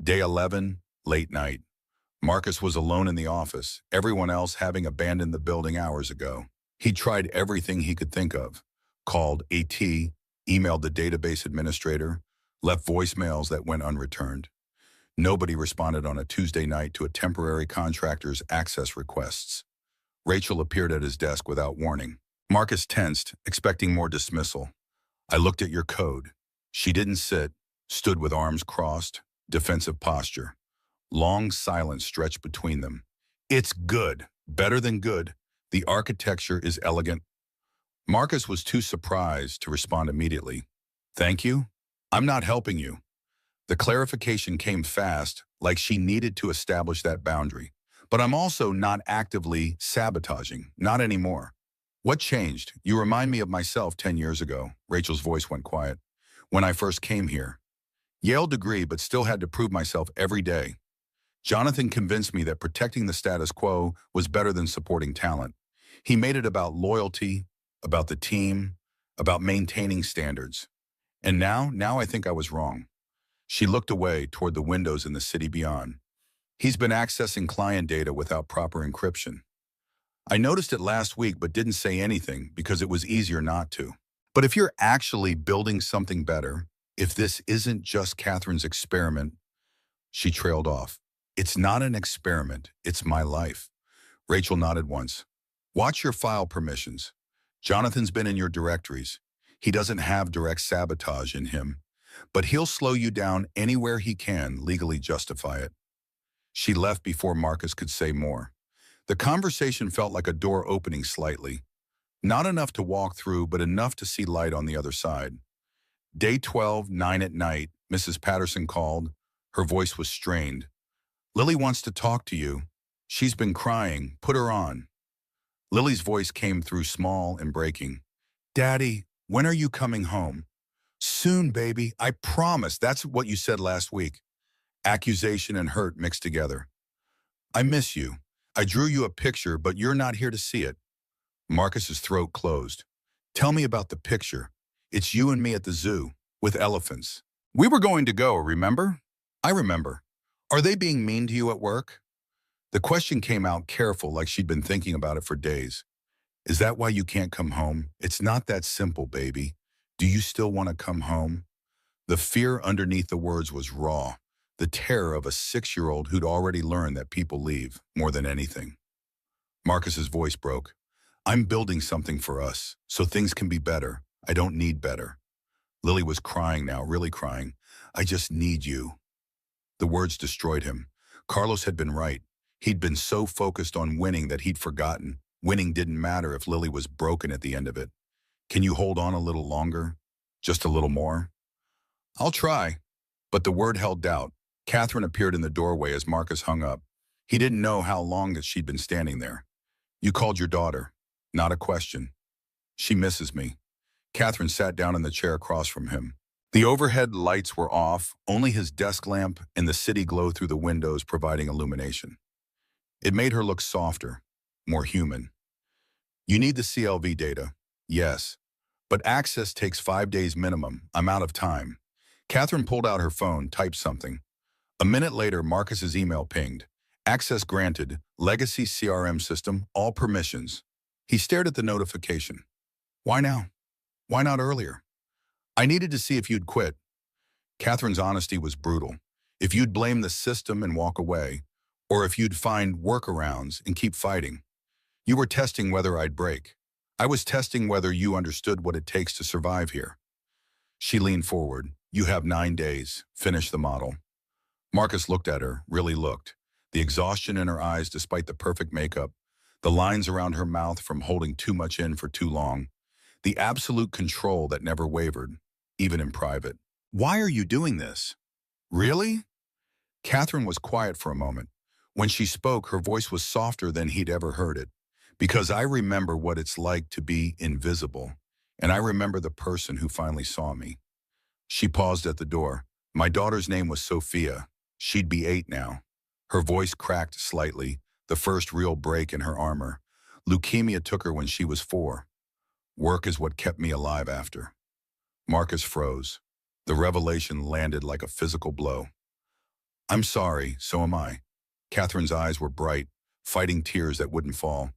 Day 11, late night. Marcus was alone in the office, everyone else having abandoned the building hours ago. He tried everything he could think of. Called AT, emailed the database administrator, left voicemails that went unreturned. Nobody responded on a Tuesday night to a temporary contractor's access requests. Rachel appeared at his desk without warning. Marcus tensed, expecting more dismissal. I looked at your code. She didn't sit, stood with arms crossed, defensive posture. Long silence stretched between them. It's good, better than good. The architecture is elegant. Marcus was too surprised to respond immediately. Thank you. I'm not helping you. The clarification came fast, like she needed to establish that boundary. But I'm also not actively sabotaging, not anymore. What changed? You remind me of myself 10 years ago. Rachel's voice went quiet. When I first came here. Yale degree, but still had to prove myself every day. Jonathan convinced me that protecting the status quo was better than supporting talent. He made it about loyalty, about the team, about maintaining standards. And now I think I was wrong. She looked away toward the windows in the city beyond. He's been accessing client data without proper encryption. I noticed it last week but didn't say anything because it was easier not to. But if you're actually building something better, if this isn't just Catherine's experiment, she trailed off. It's not an experiment, it's my life. Rachel nodded once. Watch your file permissions. Jonathan's been in your directories. He doesn't have direct sabotage in him, but he'll slow you down anywhere he can legally justify it. She left before Marcus could say more. The conversation felt like a door opening slightly. Not enough to walk through, but enough to see light on the other side. Day 12, 9 at night, Mrs. Patterson called. Her voice was strained. Lily wants to talk to you. She's been crying. Put her on. Lily's voice came through small and breaking. Daddy, when are you coming home? Soon, baby. I promise. That's what you said last week. Accusation and hurt mixed together. I miss you. I drew you a picture, but you're not here to see it. Marcus's throat closed. Tell me about the picture. It's you and me at the zoo, with elephants. We were going to go, remember? I remember. Are they being mean to you at work? The question came out careful, like she'd been thinking about it for days. Is that why you can't come home? It's not that simple, baby. Do you still want to come home? The fear underneath the words was raw, the terror of a 6-year-old who'd already learned that people leave more than anything. Marcus's voice broke. I'm building something for us, so things can be better. I don't need better. Lily was crying now, really crying. I just need you. The words destroyed him. Carlos had been right. He'd been so focused on winning that he'd forgotten. Winning didn't matter if Lily was broken at the end of it. Can you hold on a little longer? Just a little more? I'll try. But the word held doubt. Catherine appeared in the doorway as Marcus hung up. He didn't know how long that she'd been standing there. You called your daughter. Not a question. She misses me. Catherine sat down in the chair across from him. The overhead lights were off, only his desk lamp and the city glow through the windows providing illumination. It made her look softer, more human. You need the CLV data. Yes. But access takes 5 days minimum. I'm out of time. Catherine pulled out her phone, typed something. A minute later, Marcus's email pinged. Access granted. Legacy CRM system. All permissions. He stared at the notification. Why now? Why not earlier? I needed to see if you'd quit. Catherine's honesty was brutal. If you'd blame the system and walk away, or if you'd find workarounds and keep fighting. You were testing whether I'd break. I was testing whether you understood what it takes to survive here. She leaned forward. You have 9 days. Finish the model. Marcus looked at her, really looked. The exhaustion in her eyes despite the perfect makeup, the lines around her mouth from holding too much in for too long, the absolute control that never wavered, even in private. Why are you doing this? Really? Catherine was quiet for a moment. When she spoke, her voice was softer than he'd ever heard it. Because I remember what it's like to be invisible, and I remember the person who finally saw me. She paused at the door. My daughter's name was Sophia. She'd be 8 now. Her voice cracked slightly, the first real break in her armor. Leukemia took her when she was 4. Work is what kept me alive after. Marcus froze. The revelation landed like a physical blow. I'm sorry, so am I. Catherine's eyes were bright, fighting tears that wouldn't fall.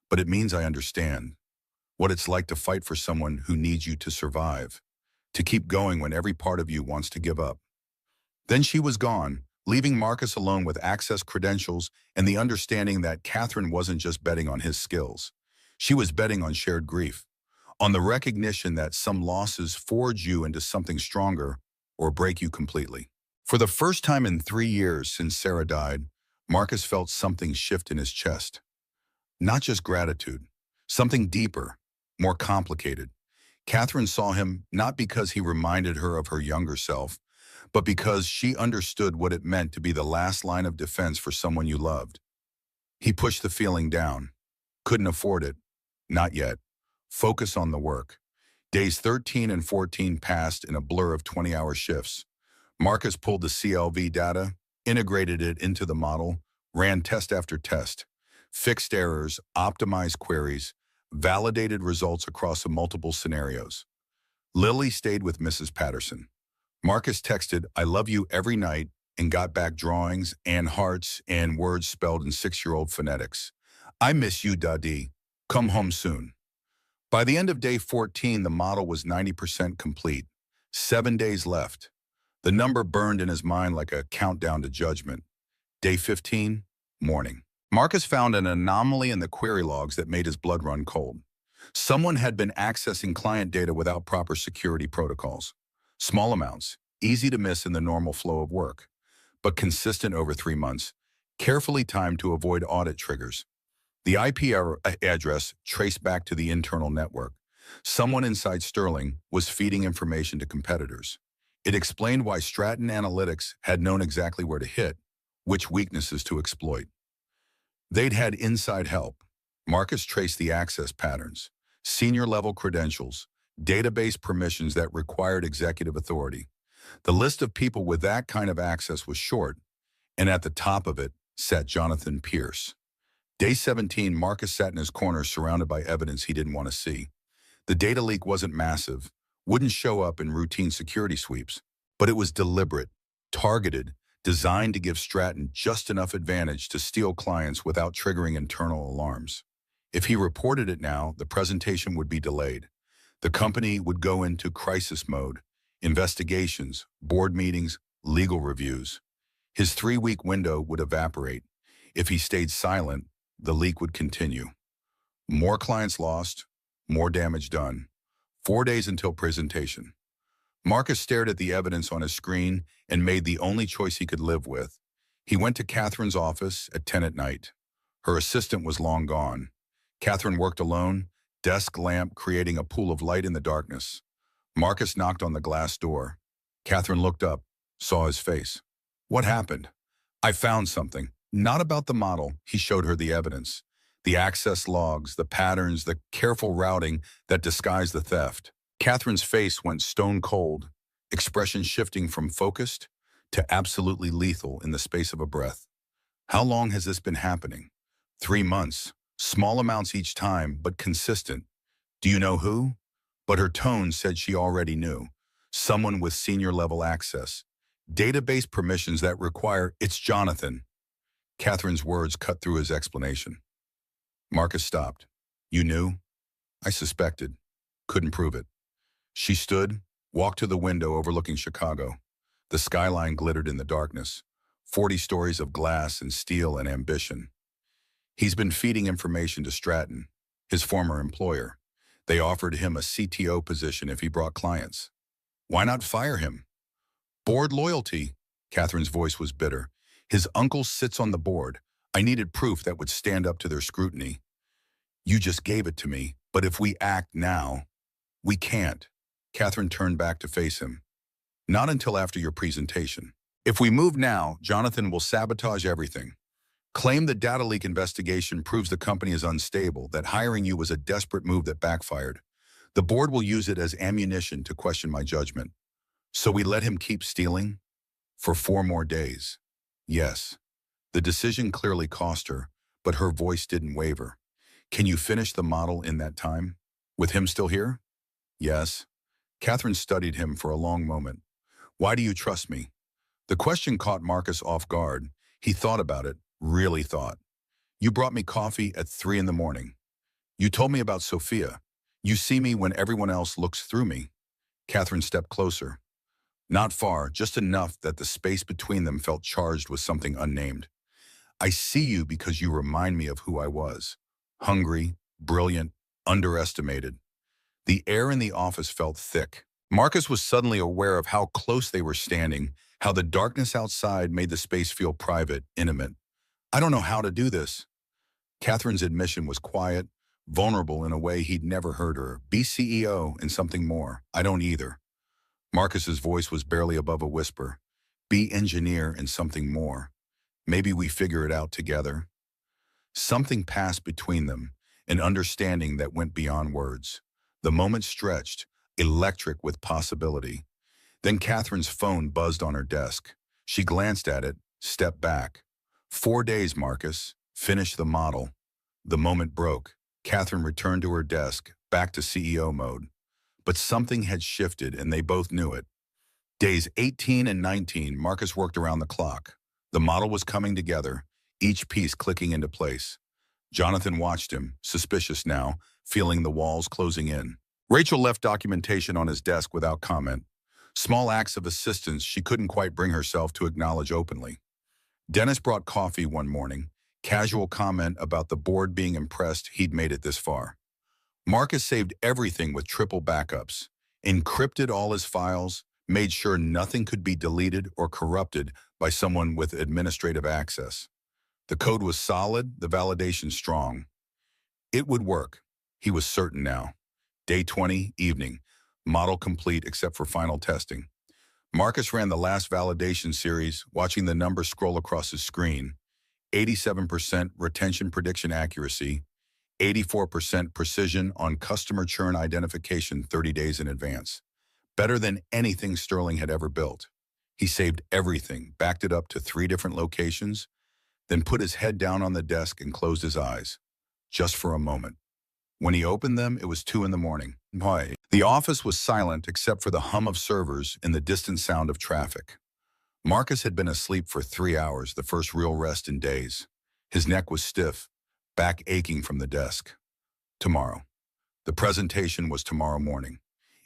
But it means I understand what it's like to fight for someone who needs you to survive, to keep going when every part of you wants to give up. Then she was gone, leaving Marcus alone with access credentials and the understanding that Catherine wasn't just betting on his skills. She was betting on shared grief, on the recognition that some losses forge you into something stronger or break you completely. For the first time in 3 years since Sarah died, Marcus felt something shift in his chest. Not just gratitude, something deeper, more complicated. Catherine saw him not because he reminded her of her younger self, but because she understood what it meant to be the last line of defense for someone you loved. He pushed the feeling down. Couldn't afford it. Not yet. Focus on the work. Days 13 and 14 passed in a blur of 20-hour shifts. Marcus pulled the CLV data, integrated it into the model, ran test after test, fixed errors, optimized queries, validated results across multiple scenarios. Lily stayed with Mrs. Patterson. Marcus texted, I love you every night, and got back drawings and hearts and words spelled in 6-year-old phonetics. I miss you, Daddy. Come home soon. By the end of day 14, the model was 90% complete. 7 days left. The number burned in his mind like a countdown to judgment. Day 15, morning. Marcus found an anomaly in the query logs that made his blood run cold. Someone had been accessing client data without proper security protocols. Small amounts, easy to miss in the normal flow of work, but consistent over 3 months, carefully timed to avoid audit triggers. The IP address traced back to the internal network. Someone inside Sterling was feeding information to competitors. It explained why Stratton Analytics had known exactly where to hit, which weaknesses to exploit. They'd had inside help. Marcus traced the access patterns, senior-level credentials, database permissions that required executive authority. The list of people with that kind of access was short, and at the top of it sat Jonathan Pierce. Day 17, Marcus sat in his corner surrounded by evidence he didn't want to see. The data leak wasn't massive, wouldn't show up in routine security sweeps, but it was deliberate, targeted, designed to give Stratton just enough advantage to steal clients without triggering internal alarms. If he reported it now, the presentation would be delayed. The company would go into crisis mode, investigations, board meetings, legal reviews. His 3-week window would evaporate. If he stayed silent, the leak would continue. More clients lost, more damage done. 4 days until presentation. Marcus stared at the evidence on his screen and made the only choice he could live with. He went to Catherine's office at 10 at night. Her assistant was long gone. Catherine worked alone, desk lamp creating a pool of light in the darkness. Marcus knocked on the glass door. Catherine looked up, saw his face. What happened? I found something. Not about the model. He showed her the evidence. The access logs, the patterns, the careful routing that disguised the theft. Catherine's face went stone cold, expression shifting from focused to absolutely lethal in the space of a breath. How long has this been happening? 3 months. Small amounts each time, but consistent. Do you know who? But her tone said she already knew. Someone with senior-level access. Database permissions that require, it's Jonathan. Catherine's words cut through his explanation. Marcus stopped. You knew? I suspected. Couldn't prove it. She stood, walked to the window overlooking Chicago. The skyline glittered in the darkness. 40 stories of glass and steel and ambition. He's been feeding information to Stratton, his former employer. They offered him a CTO position if he brought clients. Why not fire him? Board loyalty. Catherine's voice was bitter. His uncle sits on the board. I needed proof that would stand up to their scrutiny. You just gave it to me, but if we act now, we can't. Catherine turned back to face him. Not until after your presentation. If we move now, Jonathan will sabotage everything. Claim the data leak investigation proves the company is unstable, that hiring you was a desperate move that backfired. The board will use it as ammunition to question my judgment. So we let him keep stealing? For 4 more days. Yes. The decision clearly cost her, but her voice didn't waver. Can you finish the model in that time? With him still here? Yes. Catherine studied him for a long moment. Why do you trust me? The question caught Marcus off guard. He thought about it, really thought. You brought me coffee at 3 in the morning. You told me about Sophia. You see me when everyone else looks through me. Catherine stepped closer. Not far, just enough that the space between them felt charged with something unnamed. I see you because you remind me of who I was. Hungry, brilliant, underestimated. The air in the office felt thick. Marcus was suddenly aware of how close they were standing, how the darkness outside made the space feel private, intimate. I don't know how to do this. Catherine's admission was quiet, vulnerable in a way he'd never heard her. Be CEO and something more. I don't either. Marcus's voice was barely above a whisper. Be engineer and something more. Maybe we figure it out together. Something passed between them, an understanding that went beyond words. The moment stretched, electric with possibility. Then Catherine's phone buzzed on her desk. She glanced at it, stepped back. 4 days, Marcus. Finish the model. The moment broke. Catherine returned to her desk, back to CEO mode. But something had shifted, and they both knew it. Days 18 and 19, Marcus worked around the clock. The model was coming together, each piece clicking into place. Jonathan watched him, suspicious now, feeling the walls closing in. Rachel left documentation on his desk without comment. Small acts of assistance she couldn't quite bring herself to acknowledge openly. Dennis brought coffee one morning, casual comment about the board being impressed he'd made it this far. Marcus saved everything with triple backups, encrypted all his files, made sure nothing could be deleted or corrupted by someone with administrative access. The code was solid, the validation strong. It would work. He was certain now. Day 20, evening. Model complete except for final testing. Marcus ran the last validation series, watching the numbers scroll across his screen. 87% retention prediction accuracy, 84% precision on customer churn identification 30 days in advance. Better than anything Sterling had ever built. He saved everything, backed it up to 3 different locations, then put his head down on the desk and closed his eyes. Just for a moment. When he opened them, it was 2 in the morning. Why? The office was silent except for the hum of servers and the distant sound of traffic. Marcus had been asleep for 3 hours, the first real rest in days. His neck was stiff, back aching from the desk. Tomorrow. The presentation was tomorrow morning.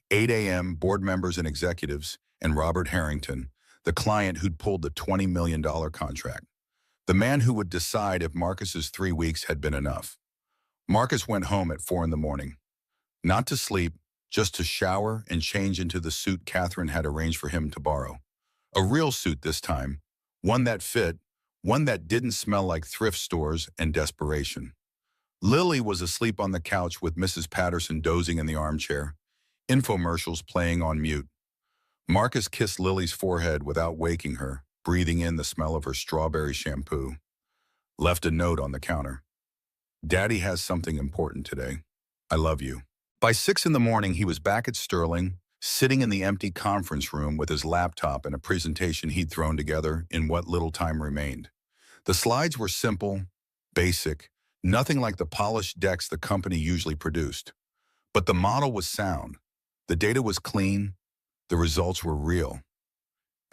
8 a.m., board members and executives, and Robert Harrington, the client who'd pulled the $20 million contract. The man who would decide if Marcus's 3 weeks had been enough. Marcus went home at 4 in the morning. Not to sleep, just to shower and change into the suit Catherine had arranged for him to borrow. A real suit this time, one that fit, one that didn't smell like thrift stores and desperation. Lily was asleep on the couch with Mrs. Patterson dozing in the armchair, infomercials playing on mute. Marcus kissed Lily's forehead without waking her, breathing in the smell of her strawberry shampoo. Left a note on the counter. Daddy has something important today. I love you. By 6 in the morning, he was back at Sterling, sitting in the empty conference room with his laptop and a presentation he'd thrown together in what little time remained. The slides were simple, basic, nothing like the polished decks the company usually produced. But the model was sound. The data was clean. The results were real.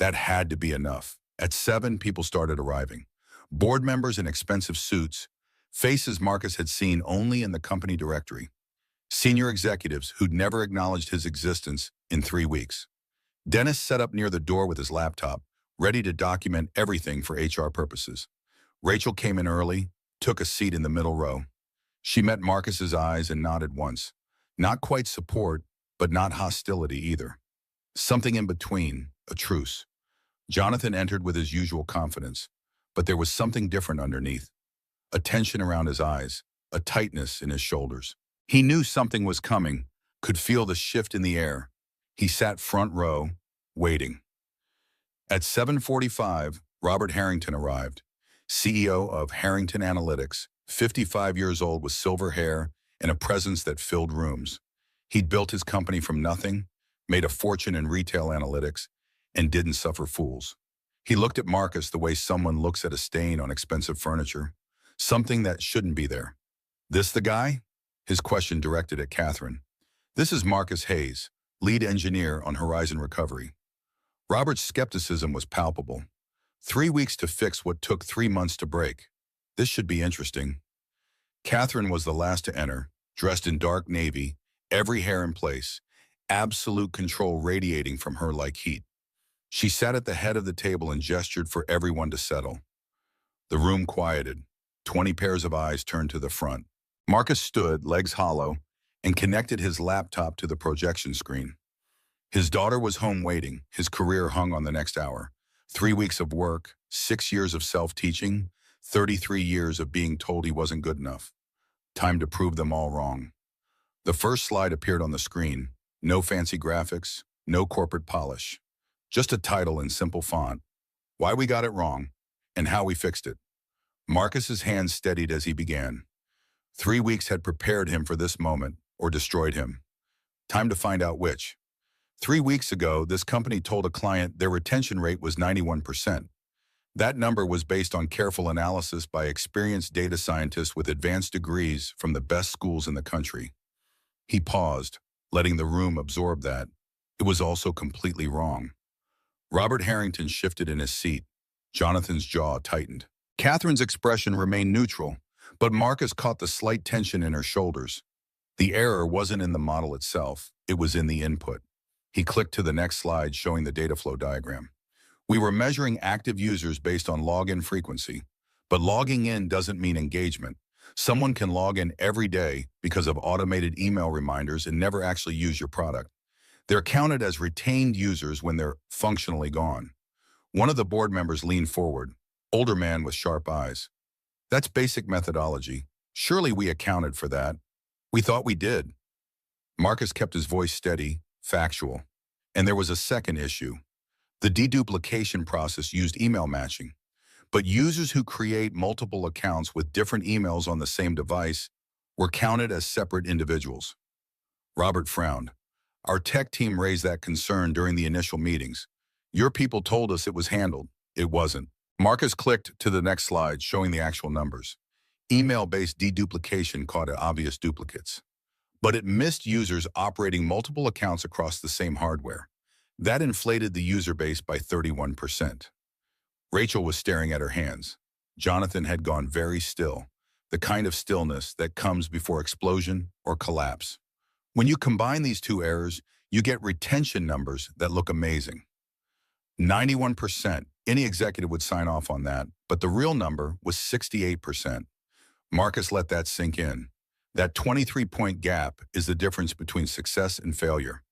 That had to be enough. At 7, people started arriving. Board members in expensive suits, faces Marcus had seen only in the company directory. Senior executives who'd never acknowledged his existence in 3 weeks. Dennis sat up near the door with his laptop, ready to document everything for HR purposes. Rachel came in early, took a seat in the middle row. She met Marcus's eyes and nodded once. Not quite support, but not hostility either. Something in between, a truce. Jonathan entered with his usual confidence, but there was something different underneath. A tension around his eyes, a tightness in his shoulders. He knew something was coming, could feel the shift in the air. He sat front row, waiting. At 7:45, Robert Harrington arrived, CEO of Harrington Analytics, 55 years old with silver hair and a presence that filled rooms. He'd built his company from nothing, made a fortune in retail analytics, and didn't suffer fools. He looked at Marcus the way someone looks at a stain on expensive furniture, something that shouldn't be there. This the guy? His question directed at Catherine. This is Marcus Hayes, lead engineer on Horizon Recovery. Robert's skepticism was palpable. 3 weeks to fix what took 3 months to break. This should be interesting. Catherine was the last to enter, dressed in dark navy, every hair in place, absolute control radiating from her like heat. She sat at the head of the table and gestured for everyone to settle. The room quieted. 20 pairs of eyes turned to the front. Marcus stood, legs hollow, and connected his laptop to the projection screen. His daughter was home waiting. His career hung on the next hour. 3 weeks of work, 6 years of self-teaching, 33 years of being told he wasn't good enough. Time to prove them all wrong. The first slide appeared on the screen. No fancy graphics, no corporate polish. Just a title in simple font. Why we got it wrong, and how we fixed it. Marcus's hands steadied as he began. 3 weeks had prepared him for this moment, or destroyed him. Time to find out which. 3 weeks ago, this company told a client their retention rate was 91%. That number was based on careful analysis by experienced data scientists with advanced degrees from the best schools in the country. He paused, letting the room absorb that. It was also completely wrong. Robert Harrington shifted in his seat. Jonathan's jaw tightened. Catherine's expression remained neutral, but Marcus caught the slight tension in her shoulders. The error wasn't in the model itself, it was in the input. He clicked to the next slide showing the data flow diagram. We were measuring active users based on login frequency, but logging in doesn't mean engagement. Someone can log in every day because of automated email reminders and never actually use your product. They're counted as retained users when they're functionally gone. One of the board members leaned forward, older man with sharp eyes. That's basic methodology. Surely we accounted for that. We thought we did. Marcus kept his voice steady, factual. And there was a second issue. The deduplication process used email matching. But users who create multiple accounts with different emails on the same device were counted as separate individuals. Robert frowned. Our tech team raised that concern during the initial meetings. Your people told us it was handled. It wasn't. Marcus clicked to the next slide, showing the actual numbers. Email-based deduplication caught obvious duplicates. But it missed users operating multiple accounts across the same hardware. That inflated the user base by 31%. Rachel was staring at her hands. Jonathan had gone very still, the kind of stillness that comes before explosion or collapse. When you combine these two errors, you get retention numbers that look amazing. 91%, any executive would sign off on that, but the real number was 68%. Marcus let that sink in. That 23-point gap is the difference between success and failure,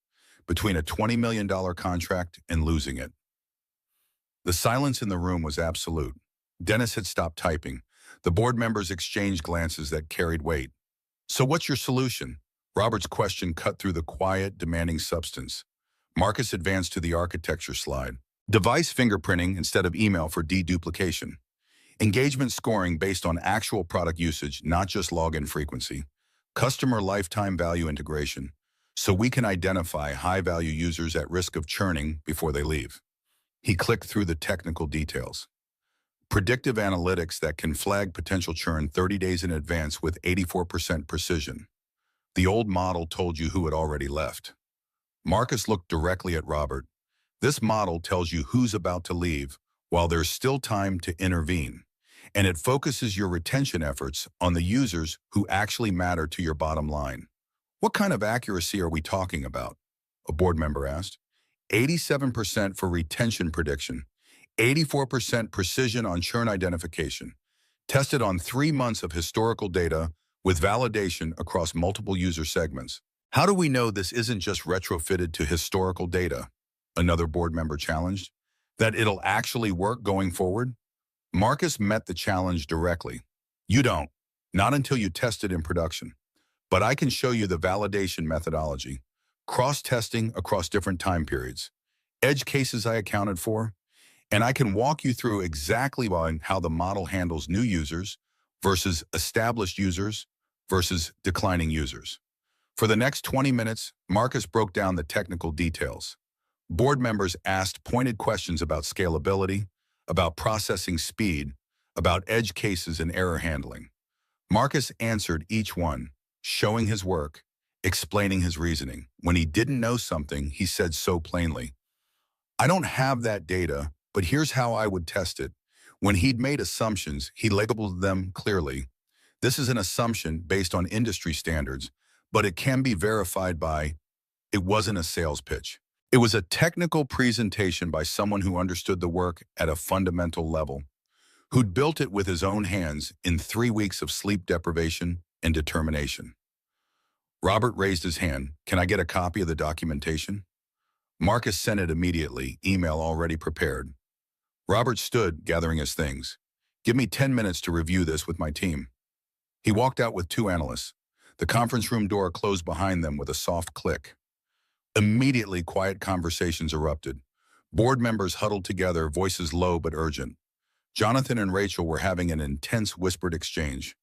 between a $20 million contract and losing it. The silence in the room was absolute. Dennis had stopped typing. The board members exchanged glances that carried weight. So what's your solution? Robert's question cut through the quiet, demanding substance. Marcus advanced to the architecture slide. Device fingerprinting instead of email for deduplication. Engagement scoring based on actual product usage, not just login frequency. Customer lifetime value integration, so we can identify high-value users at risk of churning before they leave. He clicked through the technical details. Predictive analytics that can flag potential churn 30 days in advance with 84% precision. The old model told you who had already left. Marcus looked directly at Robert. This model tells you who's about to leave while there's still time to intervene, and it focuses your retention efforts on the users who actually matter to your bottom line. What kind of accuracy are we talking about? A board member asked. 87% for retention prediction, 84% precision on churn identification, tested on 3 months of historical data with validation across multiple user segments. How do we know this isn't just retrofitted to historical data? Another board member challenged. That it'll actually work going forward? Marcus met the challenge directly. You don't. Not until you test it in production. But I can show you the validation methodology. Cross-testing across different time periods. Edge cases I accounted for. And I can walk you through exactly how the model handles new users versus established users versus declining users. For the next 20 minutes, Marcus broke down the technical details. Board members asked pointed questions about scalability, about processing speed, about edge cases and error handling. Marcus answered each one, showing his work, explaining his reasoning. When he didn't know something, he said so plainly, I don't have that data, but here's how I would test it. When he'd made assumptions, he labeled them clearly. This is an assumption based on industry standards, but it can be verified by, it wasn't a sales pitch. It was a technical presentation by someone who understood the work at a fundamental level, who'd built it with his own hands in 3 weeks of sleep deprivation and determination. Robert raised his hand. Can I get a copy of the documentation? Marcus sent it immediately, email already prepared. Robert stood, gathering his things. Give me 10 minutes to review this with my team. He walked out with 2 analysts. The conference room door closed behind them with a soft click. Immediately, quiet conversations erupted. Board members huddled together, voices low but urgent. Jonathan and Rachel were having an intense whispered exchange.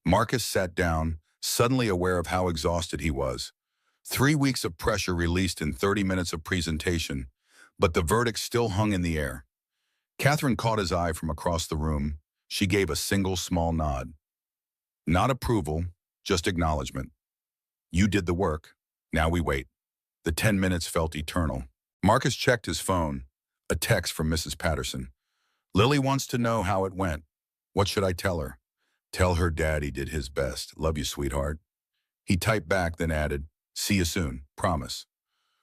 Marcus sat down, suddenly aware of how exhausted he was. 3 weeks of pressure released in 30 minutes of presentation, but the verdict still hung in the air. Catherine caught his eye from across the room. She gave a single small nod. Not approval, just acknowledgement. You did the work. Now we wait. The 10 minutes felt eternal. Marcus checked his phone. A text from Mrs. Patterson. Lily wants to know how it went. What should I tell her? Tell her Daddy did his best. Love you, sweetheart. He typed back, then added, see you soon, promise.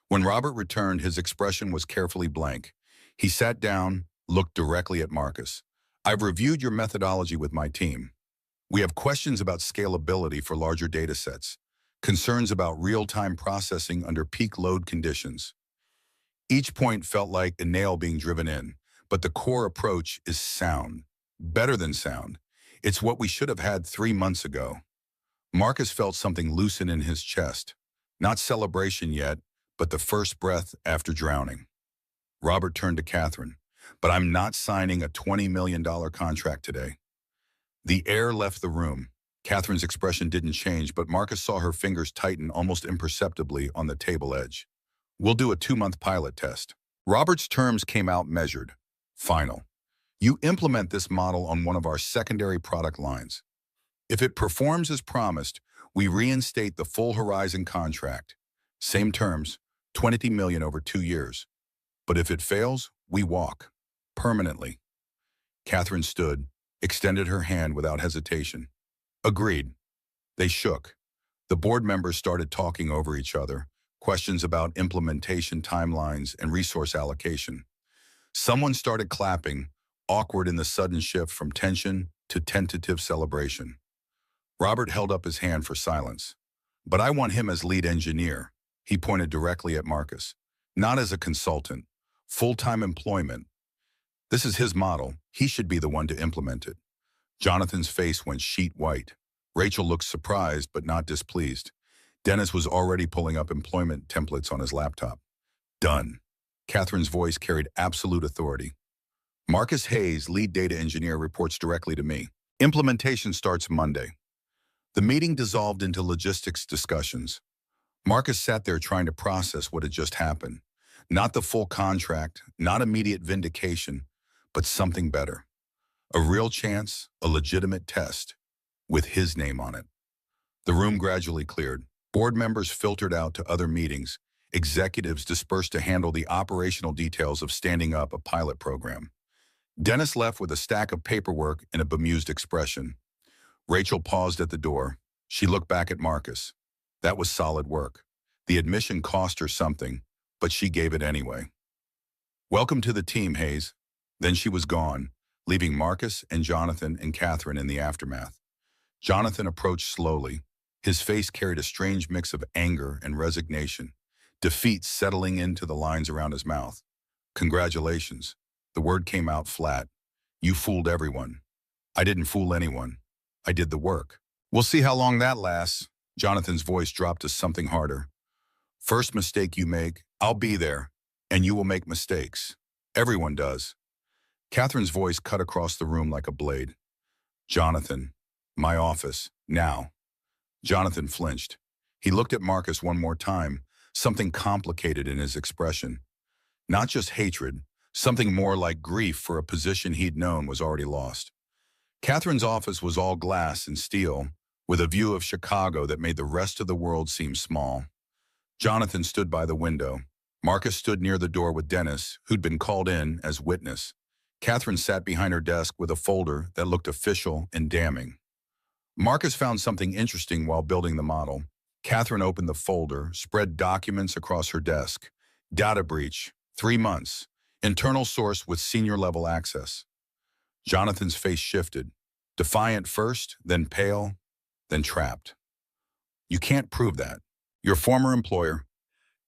When Robert returned, his expression was carefully blank. He sat down, looked directly at Marcus. I've reviewed your methodology with my team. We have questions about scalability for larger data sets, concerns about real-time processing under peak load conditions. Each point felt like a nail being driven in, but the core approach is sound, better than sound. It's what we should have had 3 months ago. Marcus felt something loosen in his chest. Not celebration yet, but the first breath after drowning. Robert turned to Catherine. But I'm not signing a $20 million contract today. The air left the room. Catherine's expression didn't change, but Marcus saw her fingers tighten almost imperceptibly on the table edge. We'll do a 2-month pilot test. Robert's terms came out measured. Final. You implement this model on one of our secondary product lines. If it performs as promised, we reinstate the full Horizon contract. Same terms, $20 million over 2 years. But if it fails, we walk. Permanently. Catherine stood, extended her hand without hesitation. Agreed. They shook. The board members started talking over each other, questions about implementation timelines and resource allocation. Someone started clapping, awkward in the sudden shift from tension to tentative celebration. Robert held up his hand for silence. But I want him as lead engineer. He pointed directly at Marcus. Not as a consultant. Full-time employment. This is his model. He should be the one to implement it. Jonathan's face went sheet white. Rachel looked surprised but not displeased. Dennis was already pulling up employment templates on his laptop. Done. Catherine's voice carried absolute authority. Marcus Hayes, lead data engineer, reports directly to me. Implementation starts Monday. The meeting dissolved into logistics discussions. Marcus sat there trying to process what had just happened. Not the full contract, not immediate vindication, but something better. A real chance, a legitimate test, with his name on it. The room gradually cleared. Board members filtered out to other meetings. Executives dispersed to handle the operational details of standing up a pilot program. Dennis left with a stack of paperwork and a bemused expression. Rachel paused at the door. She looked back at Marcus. That was solid work. The admission cost her something, but she gave it anyway. Welcome to the team, Hayes. Then she was gone, leaving Marcus and Jonathan and Catherine in the aftermath. Jonathan approached slowly. His face carried a strange mix of anger and resignation, defeat settling into the lines around his mouth. Congratulations. The word came out flat. You fooled everyone. I didn't fool anyone. I did the work. We'll see how long that lasts. Jonathan's voice dropped to something harder. First mistake you make, I'll be there, and you will make mistakes. Everyone does. Catherine's voice cut across the room like a blade. Jonathan, my office, now. Jonathan flinched. He looked at Marcus one more time, something complicated in his expression. Not just hatred, something more like grief for a position he'd known was already lost. Catherine's office was all glass and steel, with a view of Chicago that made the rest of the world seem small. Jonathan stood by the window. Marcus stood near the door with Dennis, who'd been called in as witness. Catherine sat behind her desk with a folder that looked official and damning. Marcus found something interesting while building the model. Catherine opened the folder, spread documents across her desk. Data breach, 3 months. Internal source with senior-level access. Jonathan's face shifted. Defiant first, then pale, then trapped. You can't prove that. Your former employer.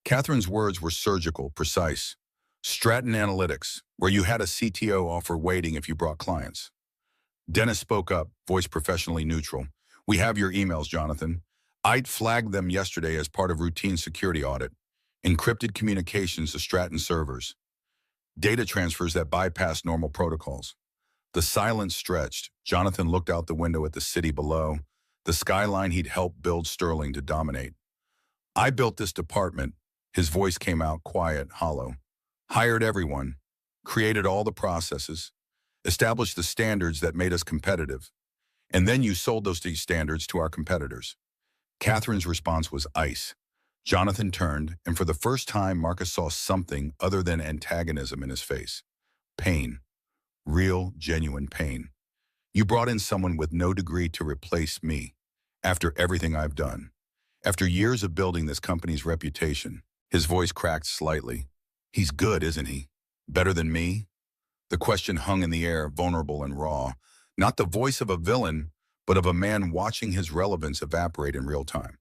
Catherine's words were surgical, precise. Stratton Analytics, where you had a CTO offer waiting if you brought clients. Dennis spoke up, voice professionally neutral. We have your emails, Jonathan. I'd flagged them yesterday as part of routine security audit. Encrypted communications to Stratton servers. Data transfers that bypass normal protocols. The silence stretched. Jonathan looked out the window at the city below, the skyline he'd helped build Sterling to dominate. I built this department. His voice came out quiet, hollow. Hired everyone, created all the processes, established the standards that made us competitive. And then you sold those standards to our competitors. Catherine's response was ice. Jonathan turned, and for the first time, Marcus saw something other than antagonism in his face. Pain. Real, genuine pain. You brought in someone with no degree to replace me, after everything I've done. After years of building this company's reputation. His voice cracked slightly. He's good, isn't he? Better than me? The question hung in the air, vulnerable and raw. Not the voice of a villain, but of a man watching his relevance evaporate in real time.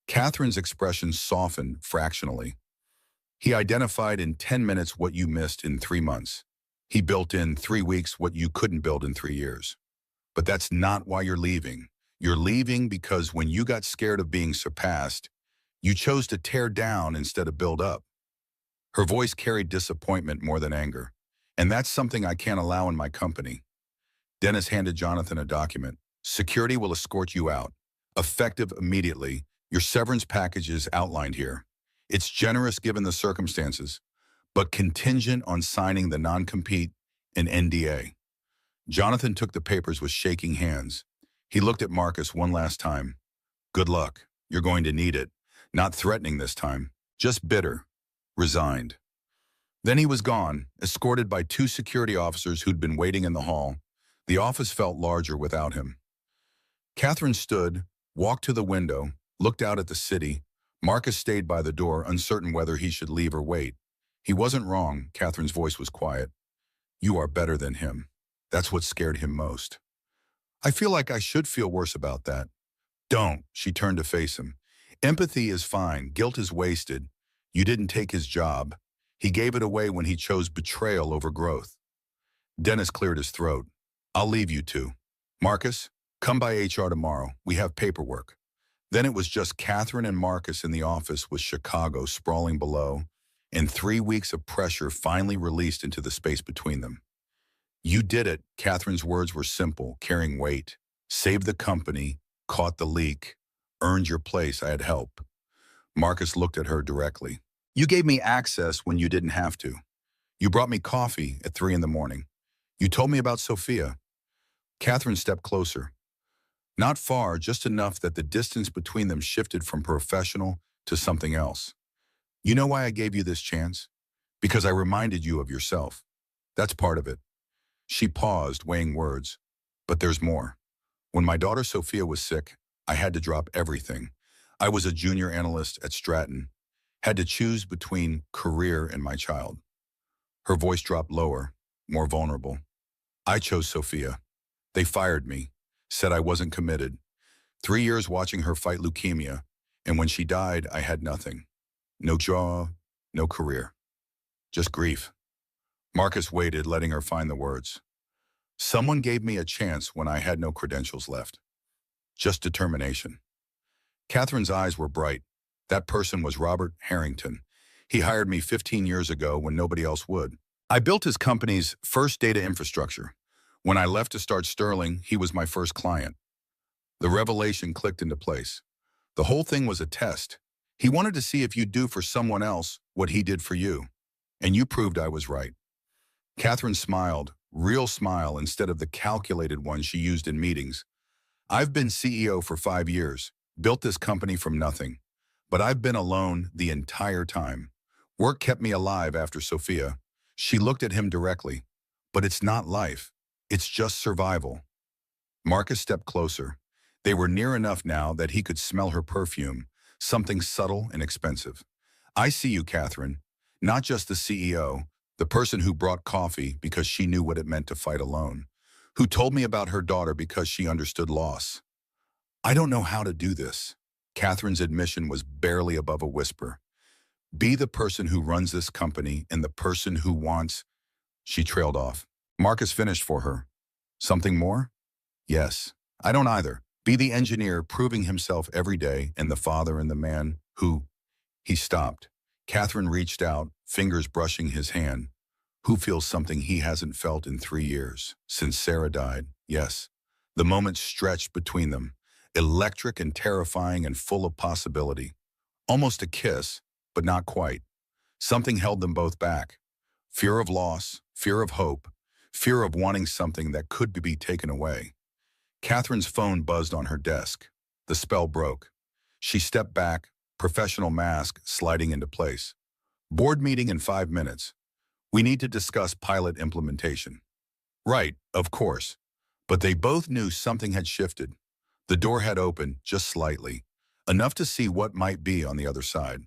Catherine's expression softened fractionally. He identified in 10 minutes what you missed in 3 months. He built in 3 weeks what you couldn't build in 3 years. But that's not why you're leaving. You're leaving because when you got scared of being surpassed, you chose to tear down instead of build up. Her voice carried disappointment more than anger. And that's something I can't allow in my company. Dennis handed Jonathan a document. Security will escort you out. Effective immediately. Your severance package is outlined here. It's generous given the circumstances, but contingent on signing the non-compete and NDA. Jonathan took the papers with shaking hands. He looked at Marcus one last time. Good luck. You're going to need it. Not threatening this time, just bitter, resigned. Then he was gone, escorted by 2 security officers who'd been waiting in the hall. The office felt larger without him. Catherine stood, walked to the window, looked out at the city. Marcus stayed by the door, uncertain whether he should leave or wait. He wasn't wrong. Catherine's voice was quiet. You are better than him. That's what scared him most. I feel like I should feel worse about that. Don't. She turned to face him. Empathy is fine. Guilt is wasted. You didn't take his job. He gave it away when he chose betrayal over growth. Dennis cleared his throat. I'll leave you two. Marcus, come by HR tomorrow. We have paperwork. Then it was just Catherine and Marcus in the office with Chicago sprawling below, and 3 weeks of pressure finally released into the space between them. You did it. Catherine's words were simple, carrying weight. Saved the company, caught the leak, earned your place. I had help. Marcus looked at her directly. You gave me access when you didn't have to. You brought me coffee at 3 in the morning. You told me about Sophia. Catherine stepped closer. Not far, just enough that the distance between them shifted from professional to something else. You know why I gave you this chance? Because I reminded you of yourself. That's part of it. She paused, weighing words. But there's more. When my daughter Sophia was sick, I had to drop everything. I was a junior analyst at Stratton. Had to choose between career and my child. Her voice dropped lower, more vulnerable. I chose Sophia. They fired me, said I wasn't committed. 3 years watching her fight leukemia, and when she died, I had nothing. No job, no career. Just grief. Marcus waited, letting her find the words. Someone gave me a chance when I had no credentials left. Just determination. Catherine's eyes were bright. That person was Robert Harrington. He hired me 15 years ago when nobody else would. I built his company's first data infrastructure. When I left to start Sterling, he was my first client. The revelation clicked into place. The whole thing was a test. He wanted to see if you'd do for someone else what he did for you. And you proved I was right. Catherine smiled, real smile instead of the calculated one she used in meetings. I've been CEO for 5 years, built this company from nothing. But I've been alone the entire time. Work kept me alive after Sophia. She looked at him directly. But it's not life. It's just survival. Marcus stepped closer. They were near enough now that he could smell her perfume, something subtle and expensive. I see you, Catherine. Not just the CEO, the person who brought coffee because she knew what it meant to fight alone, who told me about her daughter because she understood loss. I don't know how to do this. Catherine's admission was barely above a whisper. Be the person who runs this company and the person who wants... She trailed off. Marcus finished for her. Something more? Yes. I don't either. Be the engineer proving himself every day and the father and the man who... He stopped. Catherine reached out, fingers brushing his hand. Who feels something he hasn't felt in 3 years, since Sarah died? Yes. The moment stretched between them, electric and terrifying and full of possibility. Almost a kiss, but not quite. Something held them both back. Fear of loss, fear of hope, fear of wanting something that could be taken away. Catherine's phone buzzed on her desk. The spell broke. She stepped back, professional mask sliding into place. Board meeting in 5 minutes. We need to discuss pilot implementation. Right, of course. But they both knew something had shifted. The door had opened just slightly, enough to see what might be on the other side.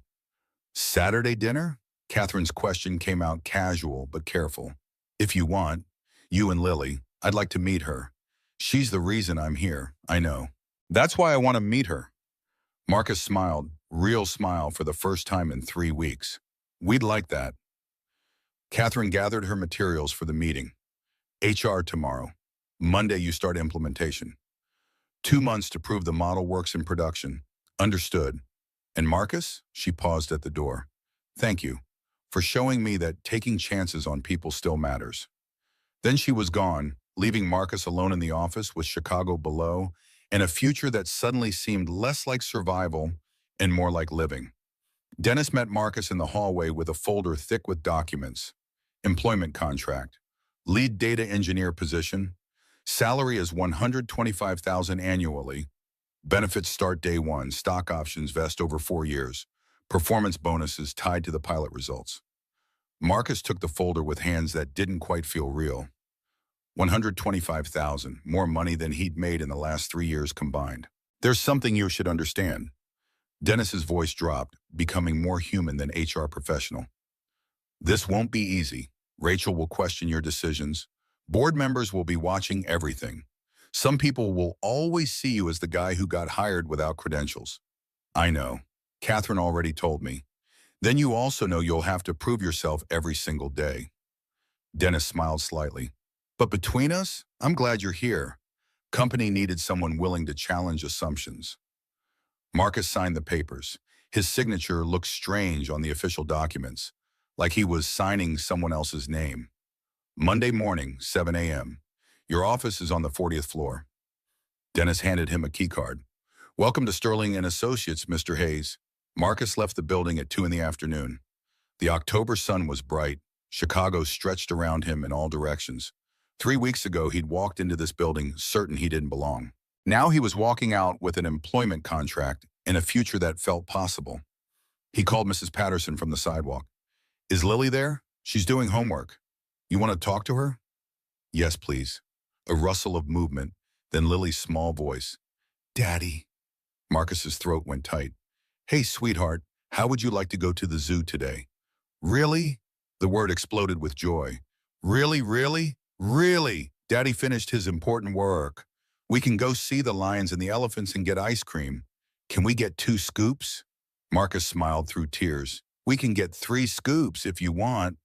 Saturday dinner? Catherine's question came out casual but careful. If you want, you and Lily, I'd like to meet her. She's the reason I'm here, I know. That's why I want to meet her. Marcus smiled, real smile for the first time in 3 weeks. We'd like that. Catherine gathered her materials for the meeting. HR tomorrow. Monday you start implementation. 2 months to prove the model works in production. Understood. And Marcus? She paused at the door. Thank you for showing me that taking chances on people still matters. Then she was gone, leaving Marcus alone in the office with Chicago below and a future that suddenly seemed less like survival and more like living. Dennis met Marcus in the hallway with a folder thick with documents. Employment contract. Lead data engineer position. Salary is $125,000 annually. Benefits start day 1. Stock options vest over 4 years. Performance bonuses tied to the pilot results. Marcus took the folder with hands that didn't quite feel real. $125,000, more money than he'd made in the last 3 years combined. There's something you should understand. Dennis's voice dropped, becoming more human than HR professional. This won't be easy. Rachel will question your decisions. Board members will be watching everything. Some people will always see you as the guy who got hired without credentials. I know. Catherine already told me. Then you also know you'll have to prove yourself every single day. Dennis smiled slightly. But between us, I'm glad you're here. Company needed someone willing to challenge assumptions. Marcus signed the papers. His signature looked strange on the official documents, like he was signing someone else's name. Monday morning, 7 a.m. Your office is on the 40th floor. Dennis handed him a keycard. Welcome to Sterling and Associates, Mr. Hayes. Marcus left the building at 2 in the afternoon. The October sun was bright. Chicago stretched around him in all directions. 3 weeks ago, he'd walked into this building certain he didn't belong. Now he was walking out with an employment contract and a future that felt possible. He called Mrs. Patterson from the sidewalk. Is Lily there? She's doing homework. You want to talk to her? Yes, please. A rustle of movement, then Lily's small voice. Daddy. Marcus's throat went tight. Hey, sweetheart, how would you like to go to the zoo today? Really? The word exploded with joy. Really, really? Really? Daddy finished his important work. We can go see the lions and the elephants and get ice cream. Can we get 2 scoops? Marcus smiled through tears. We can get 3 scoops if you want.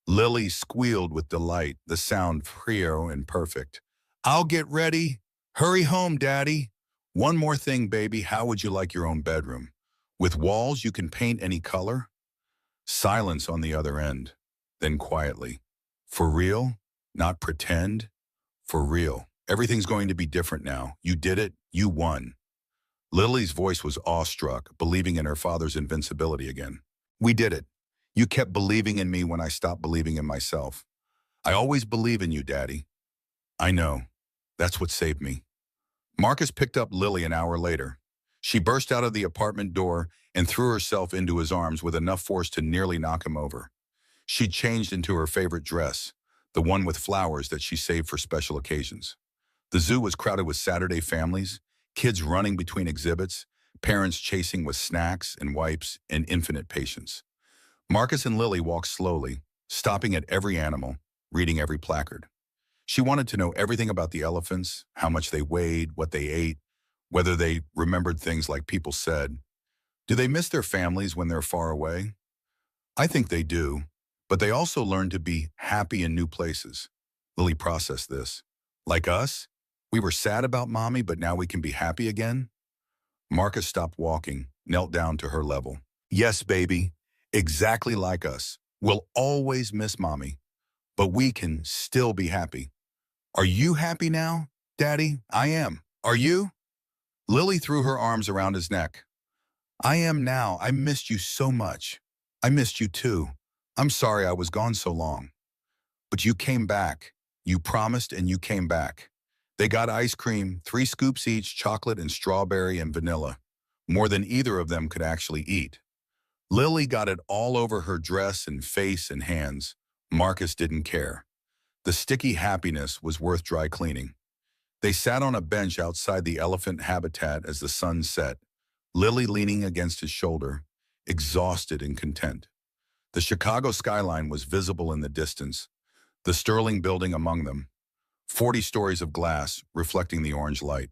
Lily squealed with delight, the sound pure and perfect. I'll get ready. Hurry home, Daddy. One more thing, baby. How would you like your own bedroom? With walls you can paint any color? Silence on the other end. Then quietly. For real? Not pretend? For real. Everything's going to be different now. You did it. You won. Lily's voice was awestruck, believing in her father's invincibility again. We did it. You kept believing in me when I stopped believing in myself. I always believe in you, Daddy. I know. That's what saved me. Marcus picked up Lily an hour later. She burst out of the apartment door and threw herself into his arms with enough force to nearly knock him over. She changed into her favorite dress, the one with flowers that she saved for special occasions. The zoo was crowded with Saturday families, kids running between exhibits, parents chasing with snacks and wipes and infinite patience. Marcus and Lily walked slowly, stopping at every animal, reading every placard. She wanted to know everything about the elephants, how much they weighed, what they ate, whether they remembered things like people said. Do they miss their families when they're far away? I think they do, but they also learn to be happy in new places. Lily processed this. Like us? We were sad about Mommy, but now we can be happy again? Marcus stopped walking, knelt down to her level. Yes, baby, exactly like us. We'll always miss Mommy, but we can still be happy. Are you happy now, Daddy? I am. Are you? Lily threw her arms around his neck. I am now. I missed you so much. I missed you too. I'm sorry I was gone so long. But you came back. You promised and you came back. They got ice cream, 3 scoops each, chocolate and strawberry and vanilla. More than either of them could actually eat. Lily got it all over her dress and face and hands. Marcus didn't care. The sticky happiness was worth dry cleaning. They sat on a bench outside the elephant habitat as the sun set, Lily leaning against his shoulder, exhausted and content. The Chicago skyline was visible in the distance, the Sterling building among them, 40 stories of glass reflecting the orange light.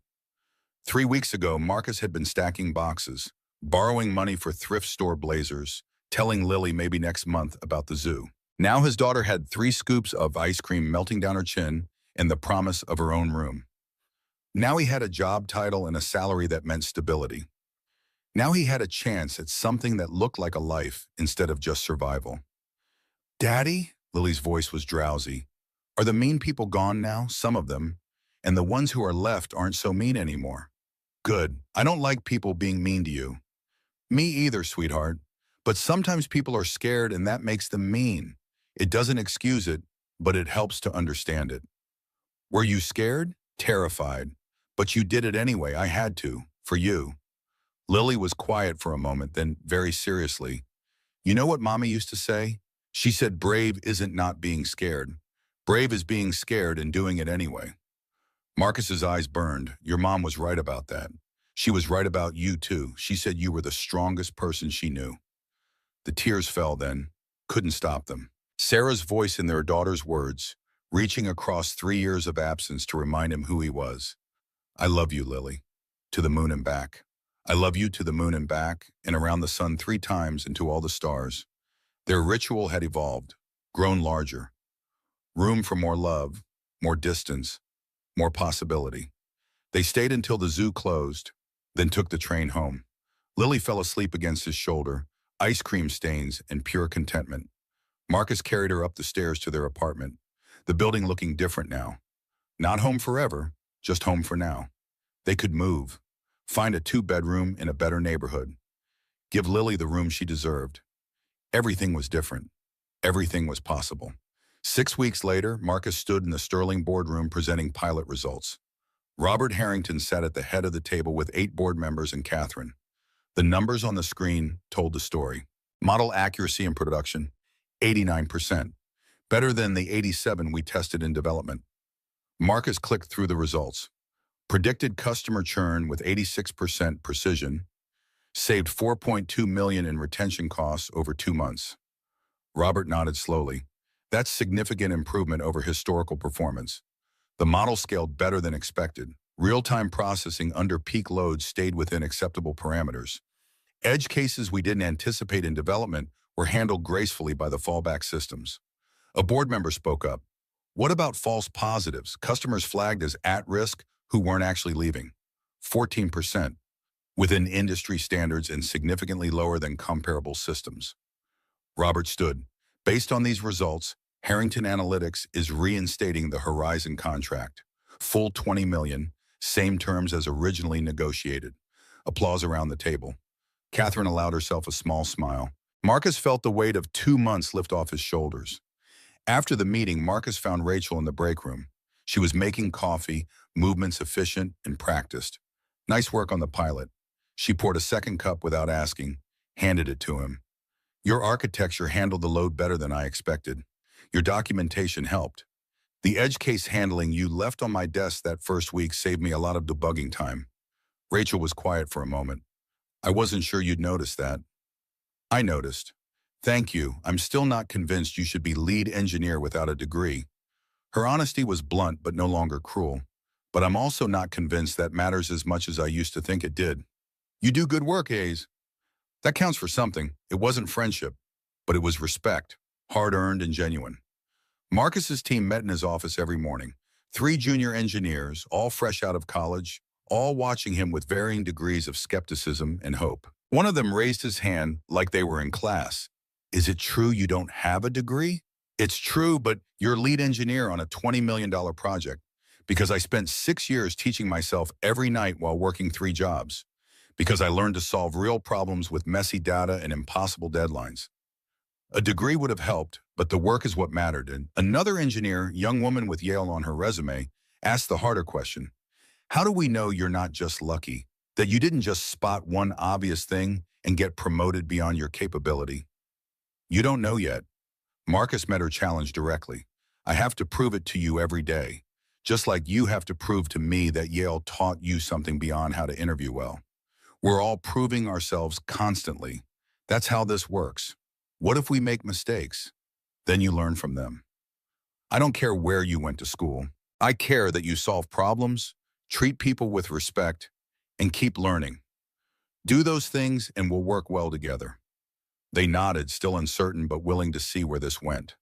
3 weeks ago, Marcus had been stacking boxes, borrowing money for thrift store blazers, telling Lily maybe next month about the zoo. Now his daughter had 3 scoops of ice cream melting down her chin and the promise of her own room. Now he had a job title and a salary that meant stability. Now he had a chance at something that looked like a life instead of just survival. Daddy? Lily's voice was drowsy. Are the mean people gone now? Some of them. And the ones who are left aren't so mean anymore. Good. I don't like people being mean to you. Me either, sweetheart. But sometimes people are scared and that makes them mean. It doesn't excuse it, but it helps to understand it. Were you scared? Terrified. But you did it anyway. I had to. For you. Lily was quiet for a moment, then very seriously. You know what Mommy used to say? She said brave isn't not being scared. Brave is being scared and doing it anyway. Marcus's eyes burned. Your mom was right about that. She was right about you too. She said you were the strongest person she knew. The tears fell then. Couldn't stop them. Sarah's voice in their daughter's words, reaching across 3 years of absence to remind him who he was. I love you, Lily. To the moon and back. I love you to the moon and back, and around the sun 3 times and to all the stars. Their ritual had evolved, grown larger. Room for more love, more distance, more possibility. They stayed until the zoo closed, then took the train home. Lily fell asleep against his shoulder, ice cream stains and pure contentment. Marcus carried her up the stairs to their apartment, the building looking different now. Not home forever, just home for now. They could move, find a two-bedroom in a better neighborhood, give Lily the room she deserved. Everything was different. Everything was possible. 6 weeks later, Marcus stood in the Sterling boardroom presenting pilot results. Robert Harrington sat at the head of the table with 8 board members and Catherine. The numbers on the screen told the story. Model accuracy in production, 89%. Better than the 87 we tested in development. Marcus clicked through the results. Predicted customer churn with 86% precision. Saved $4.2 million in retention costs over 2 months. Robert nodded slowly. That's significant improvement over historical performance. The model scaled better than expected. Real-time processing under peak loads stayed within acceptable parameters. Edge cases we didn't anticipate in development were handled gracefully by the fallback systems. A board member spoke up. What about false positives, customers flagged as at risk who weren't actually leaving? 14%, within industry standards and significantly lower than comparable systems. Robert stood. Based on these results, Harrington Analytics is reinstating the Horizon contract. Full $20 million, same terms as originally negotiated. Applause around the table. Catherine allowed herself a small smile. Marcus felt the weight of 2 months lift off his shoulders. After the meeting, Marcus found Rachel in the break room. She was making coffee, movements efficient and practiced. Nice work on the pilot. She poured a second cup without asking, handed it to him. Your architecture handled the load better than I expected. Your documentation helped. The edge case handling you left on my desk that first week saved me a lot of debugging time. Rachel was quiet for a moment. I wasn't sure you'd notice that. I noticed. Thank you. I'm still not convinced you should be lead engineer without a degree. Her honesty was blunt but no longer cruel. But I'm also not convinced that matters as much as I used to think it did. You do good work, Hayes. That counts for something. It wasn't friendship, but it was respect, hard-earned and genuine. Marcus's team met in his office every morning. 3 junior engineers, all fresh out of college, all watching him with varying degrees of skepticism and hope. One of them raised his hand like they were in class. Is it true you don't have a degree? It's true, but you're lead engineer on a $20 million project because I spent 6 years teaching myself every night while working 3 jobs. Because I learned to solve real problems with messy data and impossible deadlines. A degree would have helped, but the work is what mattered. And another engineer, young woman with Yale on her resume, asked the harder question. How do we know you're not just lucky? That you didn't just spot one obvious thing and get promoted beyond your capability? You don't know yet. Marcus met her challenge directly. I have to prove it to you every day. Just like you have to prove to me that Yale taught you something beyond how to interview well. We're all proving ourselves constantly. That's how this works. What if we make mistakes? Then you learn from them. I don't care where you went to school. I care that you solve problems, treat people with respect, and keep learning. Do those things and we'll work well together. They nodded, still uncertain but willing to see where this went.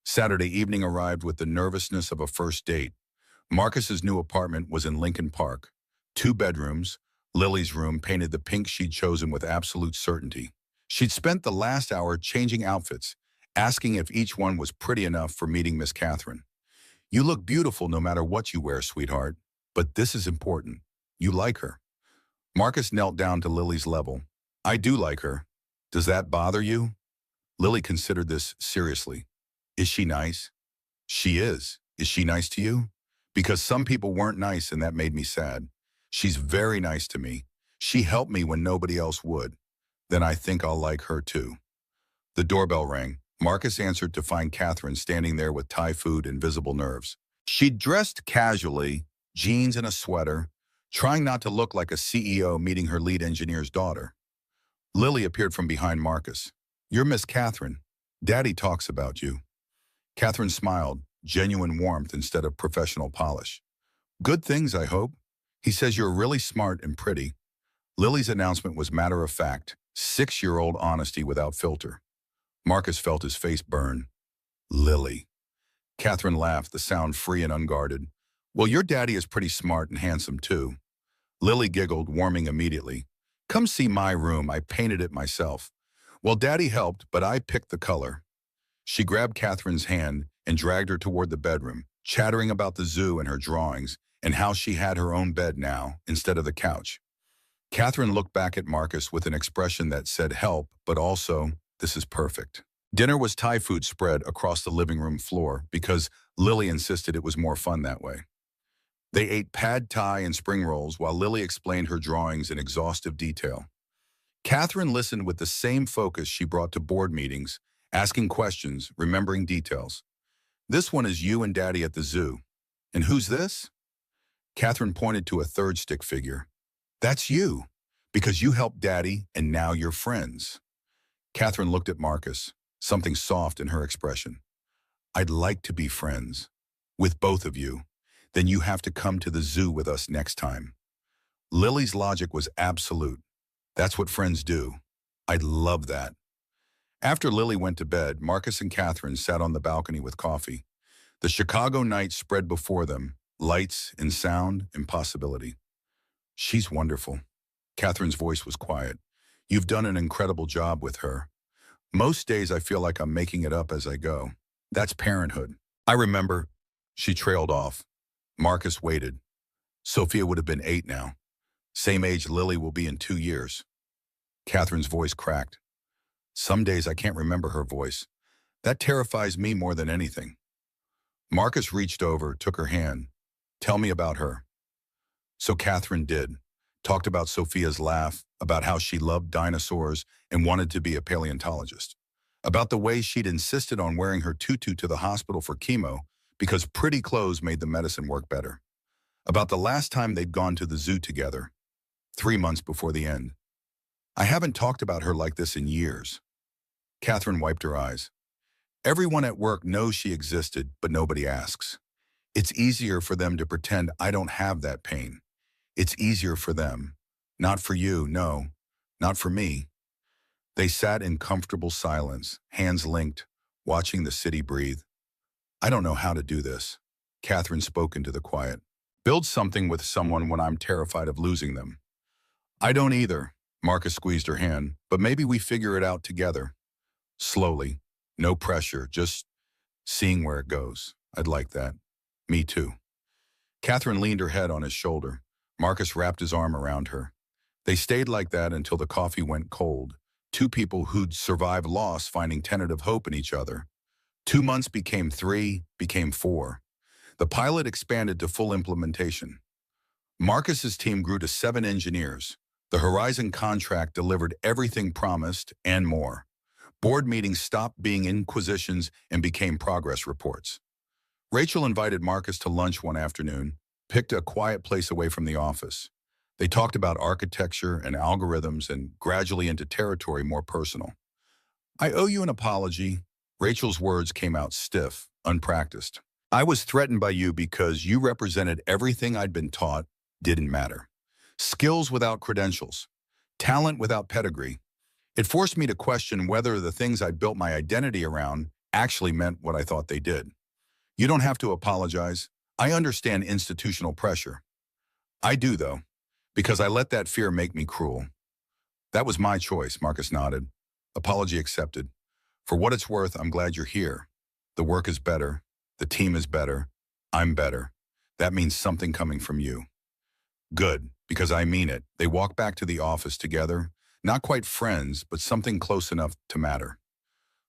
Saturday evening arrived with the nervousness of a first date. Marcus's new apartment was in Lincoln Park. 2 bedrooms. Lily's room painted the pink she'd chosen with absolute certainty. She'd spent the last hour changing outfits, asking if each one was pretty enough for meeting Miss Catherine. You look beautiful no matter what you wear, sweetheart. But this is important. You like her. Marcus knelt down to Lily's level. I do like her. Does that bother you? Lily considered this seriously. Is she nice? She is. Is she nice to you? Because some people weren't nice and that made me sad. She's very nice to me. She helped me when nobody else would. Then I think I'll like her too. The doorbell rang. Marcus answered to find Catherine standing there with Thai food and visible nerves. She'd dressed casually, jeans and a sweater, trying not to look like a CEO meeting her lead engineer's daughter. Lily appeared from behind Marcus. You're Miss Catherine. Daddy talks about you. Catherine smiled, genuine warmth instead of professional polish. Good things, I hope. He says you're really smart and pretty. Lily's announcement was matter-of-fact, 6-year-old honesty without filter. Marcus felt his face burn. Lily. Catherine laughed, the sound free and unguarded. Well, your daddy is pretty smart and handsome, too. Lily giggled, warming immediately. Come see my room. I painted it myself. Well, Daddy helped, but I picked the color. She grabbed Catherine's hand and dragged her toward the bedroom, chattering about the zoo and her drawings and how she had her own bed now instead of the couch. Catherine looked back at Marcus with an expression that said help, but also, this is perfect. Dinner was Thai food spread across the living room floor because Lily insisted it was more fun that way. They ate pad thai and spring rolls while Lily explained her drawings in exhaustive detail. Catherine listened with the same focus she brought to board meetings, asking questions, remembering details. This one is you and Daddy at the zoo. And who's this? Catherine pointed to a third stick figure. That's you, because you helped Daddy and now you're friends. Catherine looked at Marcus, something soft in her expression. I'd like to be friends with both of you. Then you have to come to the zoo with us next time. Lily's logic was absolute. That's what friends do. I love that. After Lily went to bed, Marcus and Catherine sat on the balcony with coffee. The Chicago night spread before them, lights and sound and possibility. She's wonderful. Catherine's voice was quiet. You've done an incredible job with her. Most days I feel like I'm making it up as I go. That's parenthood. I remember. She trailed off. Marcus waited. Sophia would have been 8 now. Same age Lily will be in 2 years. Catherine's voice cracked. Some days I can't remember her voice. That terrifies me more than anything. Marcus reached over, took her hand. Tell me about her. So Catherine did. Talked about Sophia's laugh, about how she loved dinosaurs and wanted to be a paleontologist. About the way she'd insisted on wearing her tutu to the hospital for chemo because pretty clothes made the medicine work better. About the last time they'd gone to the zoo together, 3 months before the end. I haven't talked about her like this in years. Catherine wiped her eyes. Everyone at work knows she existed, but nobody asks. It's easier for them to pretend I don't have that pain. It's easier for them. Not for you, no. Not for me. They sat in comfortable silence, hands linked, watching the city breathe. I don't know how to do this. Catherine spoke into the quiet. Build something with someone when I'm terrified of losing them. I don't either. Marcus squeezed her hand, but maybe we figure it out together. Slowly. No pressure, just seeing where it goes. I'd like that. Me too. Catherine leaned her head on his shoulder. Marcus wrapped his arm around her. They stayed like that until the coffee went cold. 2 people who'd survived loss finding tentative hope in each other. 2 months became 3, became 4. The pilot expanded to full implementation. Marcus's team grew to 7 engineers. The Horizon contract delivered everything promised and more. Board meetings stopped being inquisitions and became progress reports. Rachel invited Marcus to lunch one afternoon, picked a quiet place away from the office. They talked about architecture and algorithms and gradually into territory more personal. I owe you an apology. Rachel's words came out stiff, unpracticed. I was threatened by you because you represented everything I'd been taught didn't matter. Skills without credentials, talent without pedigree. It forced me to question whether the things I built my identity around actually meant what I thought they did. You don't have to apologize. I understand institutional pressure. I do, though, because I let that fear make me cruel. That was my choice, Marcus nodded. Apology accepted. For what it's worth, I'm glad you're here. The work is better. The team is better. I'm better. That means something coming from you. Good, because I mean it. They walked back to the office together. Not quite friends, but something close enough to matter.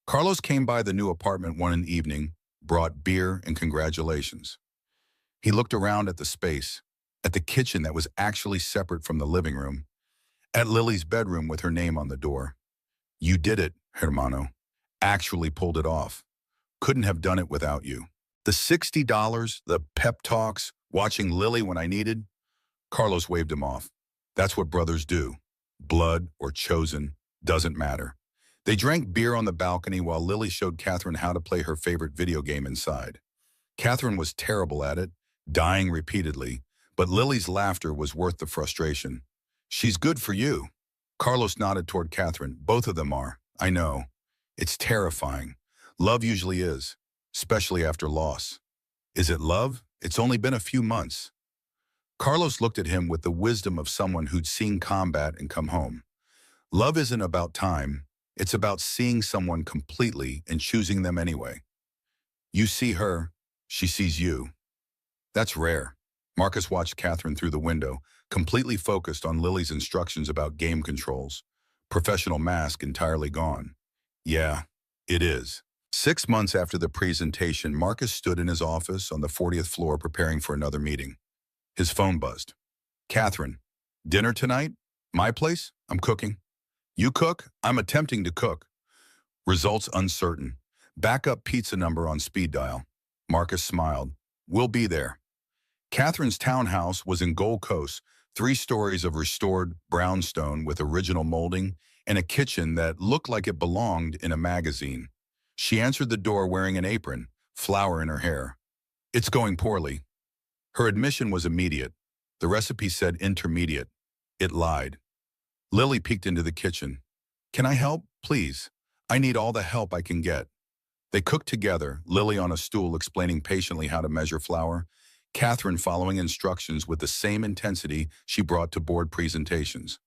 Carlos came by the new apartment one evening, brought beer and congratulations. He looked around at the space, at the kitchen that was actually separate from the living room, at Lily's bedroom with her name on the door. You did it, hermano. Actually pulled it off. Couldn't have done it without you. The $60, the pep talks, watching Lily when I needed. Carlos waved him off. That's what brothers do. Blood or chosen, doesn't matter. They drank beer on the balcony while Lily showed Catherine how to play her favorite video game inside. Catherine was terrible at it, dying repeatedly, but Lily's laughter was worth the frustration. She's good for you. Carlos nodded toward Catherine. Both of them are. I know. It's terrifying. Love usually is. especially after loss. Is it love? It's only been a few months. Carlos looked at him with the wisdom of someone who'd seen combat and come home. Love isn't about time. It's about seeing someone completely and choosing them anyway. You see her, she sees you. That's rare. Marcus watched Catherine through the window, completely focused on Lily's instructions about game controls. Professional mask entirely gone. Yeah, it is. 6 months after the presentation, Marcus stood in his office on the 40th floor preparing for another meeting. His phone buzzed. Catherine, dinner tonight? My place? I'm cooking. You cook? I'm attempting to cook. Results uncertain. Backup pizza number on speed dial. Marcus smiled. We'll be there. Catherine's townhouse was in Gold Coast, 3 stories of restored brownstone with original molding and a kitchen that looked like it belonged in a magazine. She answered the door wearing an apron, flour in her hair. It's going poorly. Her admission was immediate. The recipe said intermediate. It lied. Lily peeked into the kitchen. Can I help, please? I need all the help I can get. They cooked together, Lily on a stool explaining patiently how to measure flour, Catherine following instructions with the same intensity she brought to board presentations.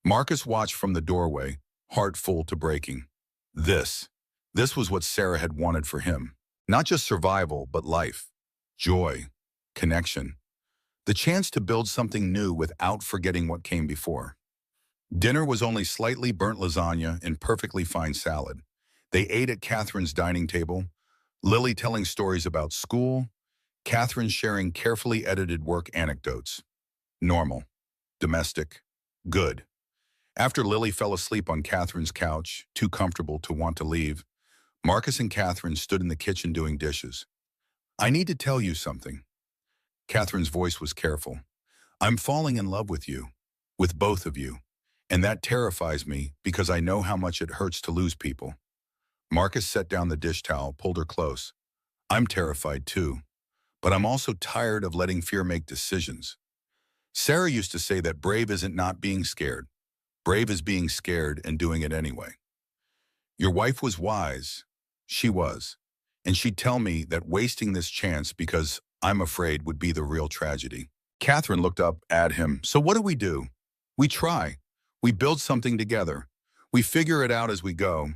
Marcus watched from the doorway, heart full to breaking. This was what Sarah had wanted for him. Not just survival, but life, joy, connection. The chance to build something new without forgetting what came before. Dinner was only slightly burnt lasagna and perfectly fine salad. They ate at Catherine's dining table, Lily telling stories about school, Catherine sharing carefully edited work anecdotes. Normal, domestic, good. After Lily fell asleep on Catherine's couch, too comfortable to want to leave, Marcus and Catherine stood in the kitchen doing dishes. I need to tell you something. Catherine's voice was careful. I'm falling in love with you, with both of you, and that terrifies me because I know how much it hurts to lose people. Marcus set down the dish towel, pulled her close. I'm terrified too, but I'm also tired of letting fear make decisions. Sarah used to say that brave isn't not being scared. Brave is being scared and doing it anyway. Your wife was wise. She was. And she'd tell me that wasting this chance because I'm afraid would be the real tragedy. Catherine looked up at him. So what do? We try. We build something together. We figure it out as we go.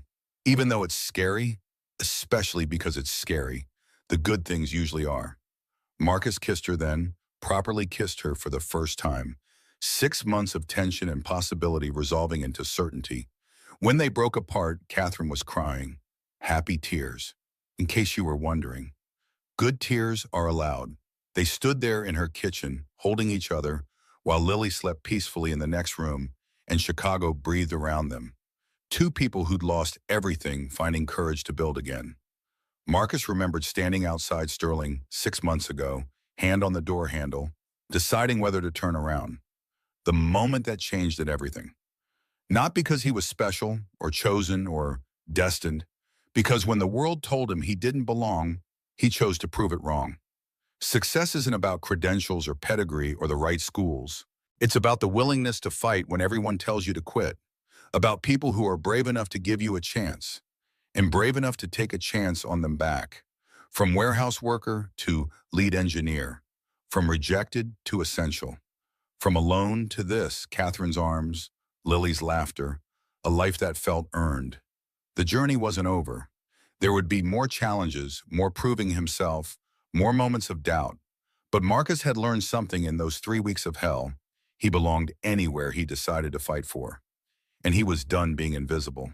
Even though it's scary, especially because it's scary, the good things usually are. Marcus kissed her then, properly kissed her for the first time. 6 months of tension and possibility resolving into certainty. When they broke apart, Catherine was crying. Happy tears. In case you were wondering. Good tears are allowed. They stood there in her kitchen, holding each other, while Lily slept peacefully in the next room, and Chicago breathed around them. 2 people who'd lost everything finding courage to build again. Marcus remembered standing outside Sterling 6 months ago, hand on the door handle, deciding whether to turn around. The moment that changed everything. Not because he was special or chosen or destined, because when the world told him he didn't belong, he chose to prove it wrong. Success isn't about credentials or pedigree or the right schools. It's about the willingness to fight when everyone tells you to quit. About people who are brave enough to give you a chance, and brave enough to take a chance on them back. From warehouse worker to lead engineer. From rejected to essential. From alone to this, Catherine's arms, Lily's laughter, a life that felt earned. The journey wasn't over. There would be more challenges, more proving himself, more moments of doubt. But Marcus had learned something in those 3 weeks of hell. He belonged anywhere he decided to fight for. And he was done being invisible.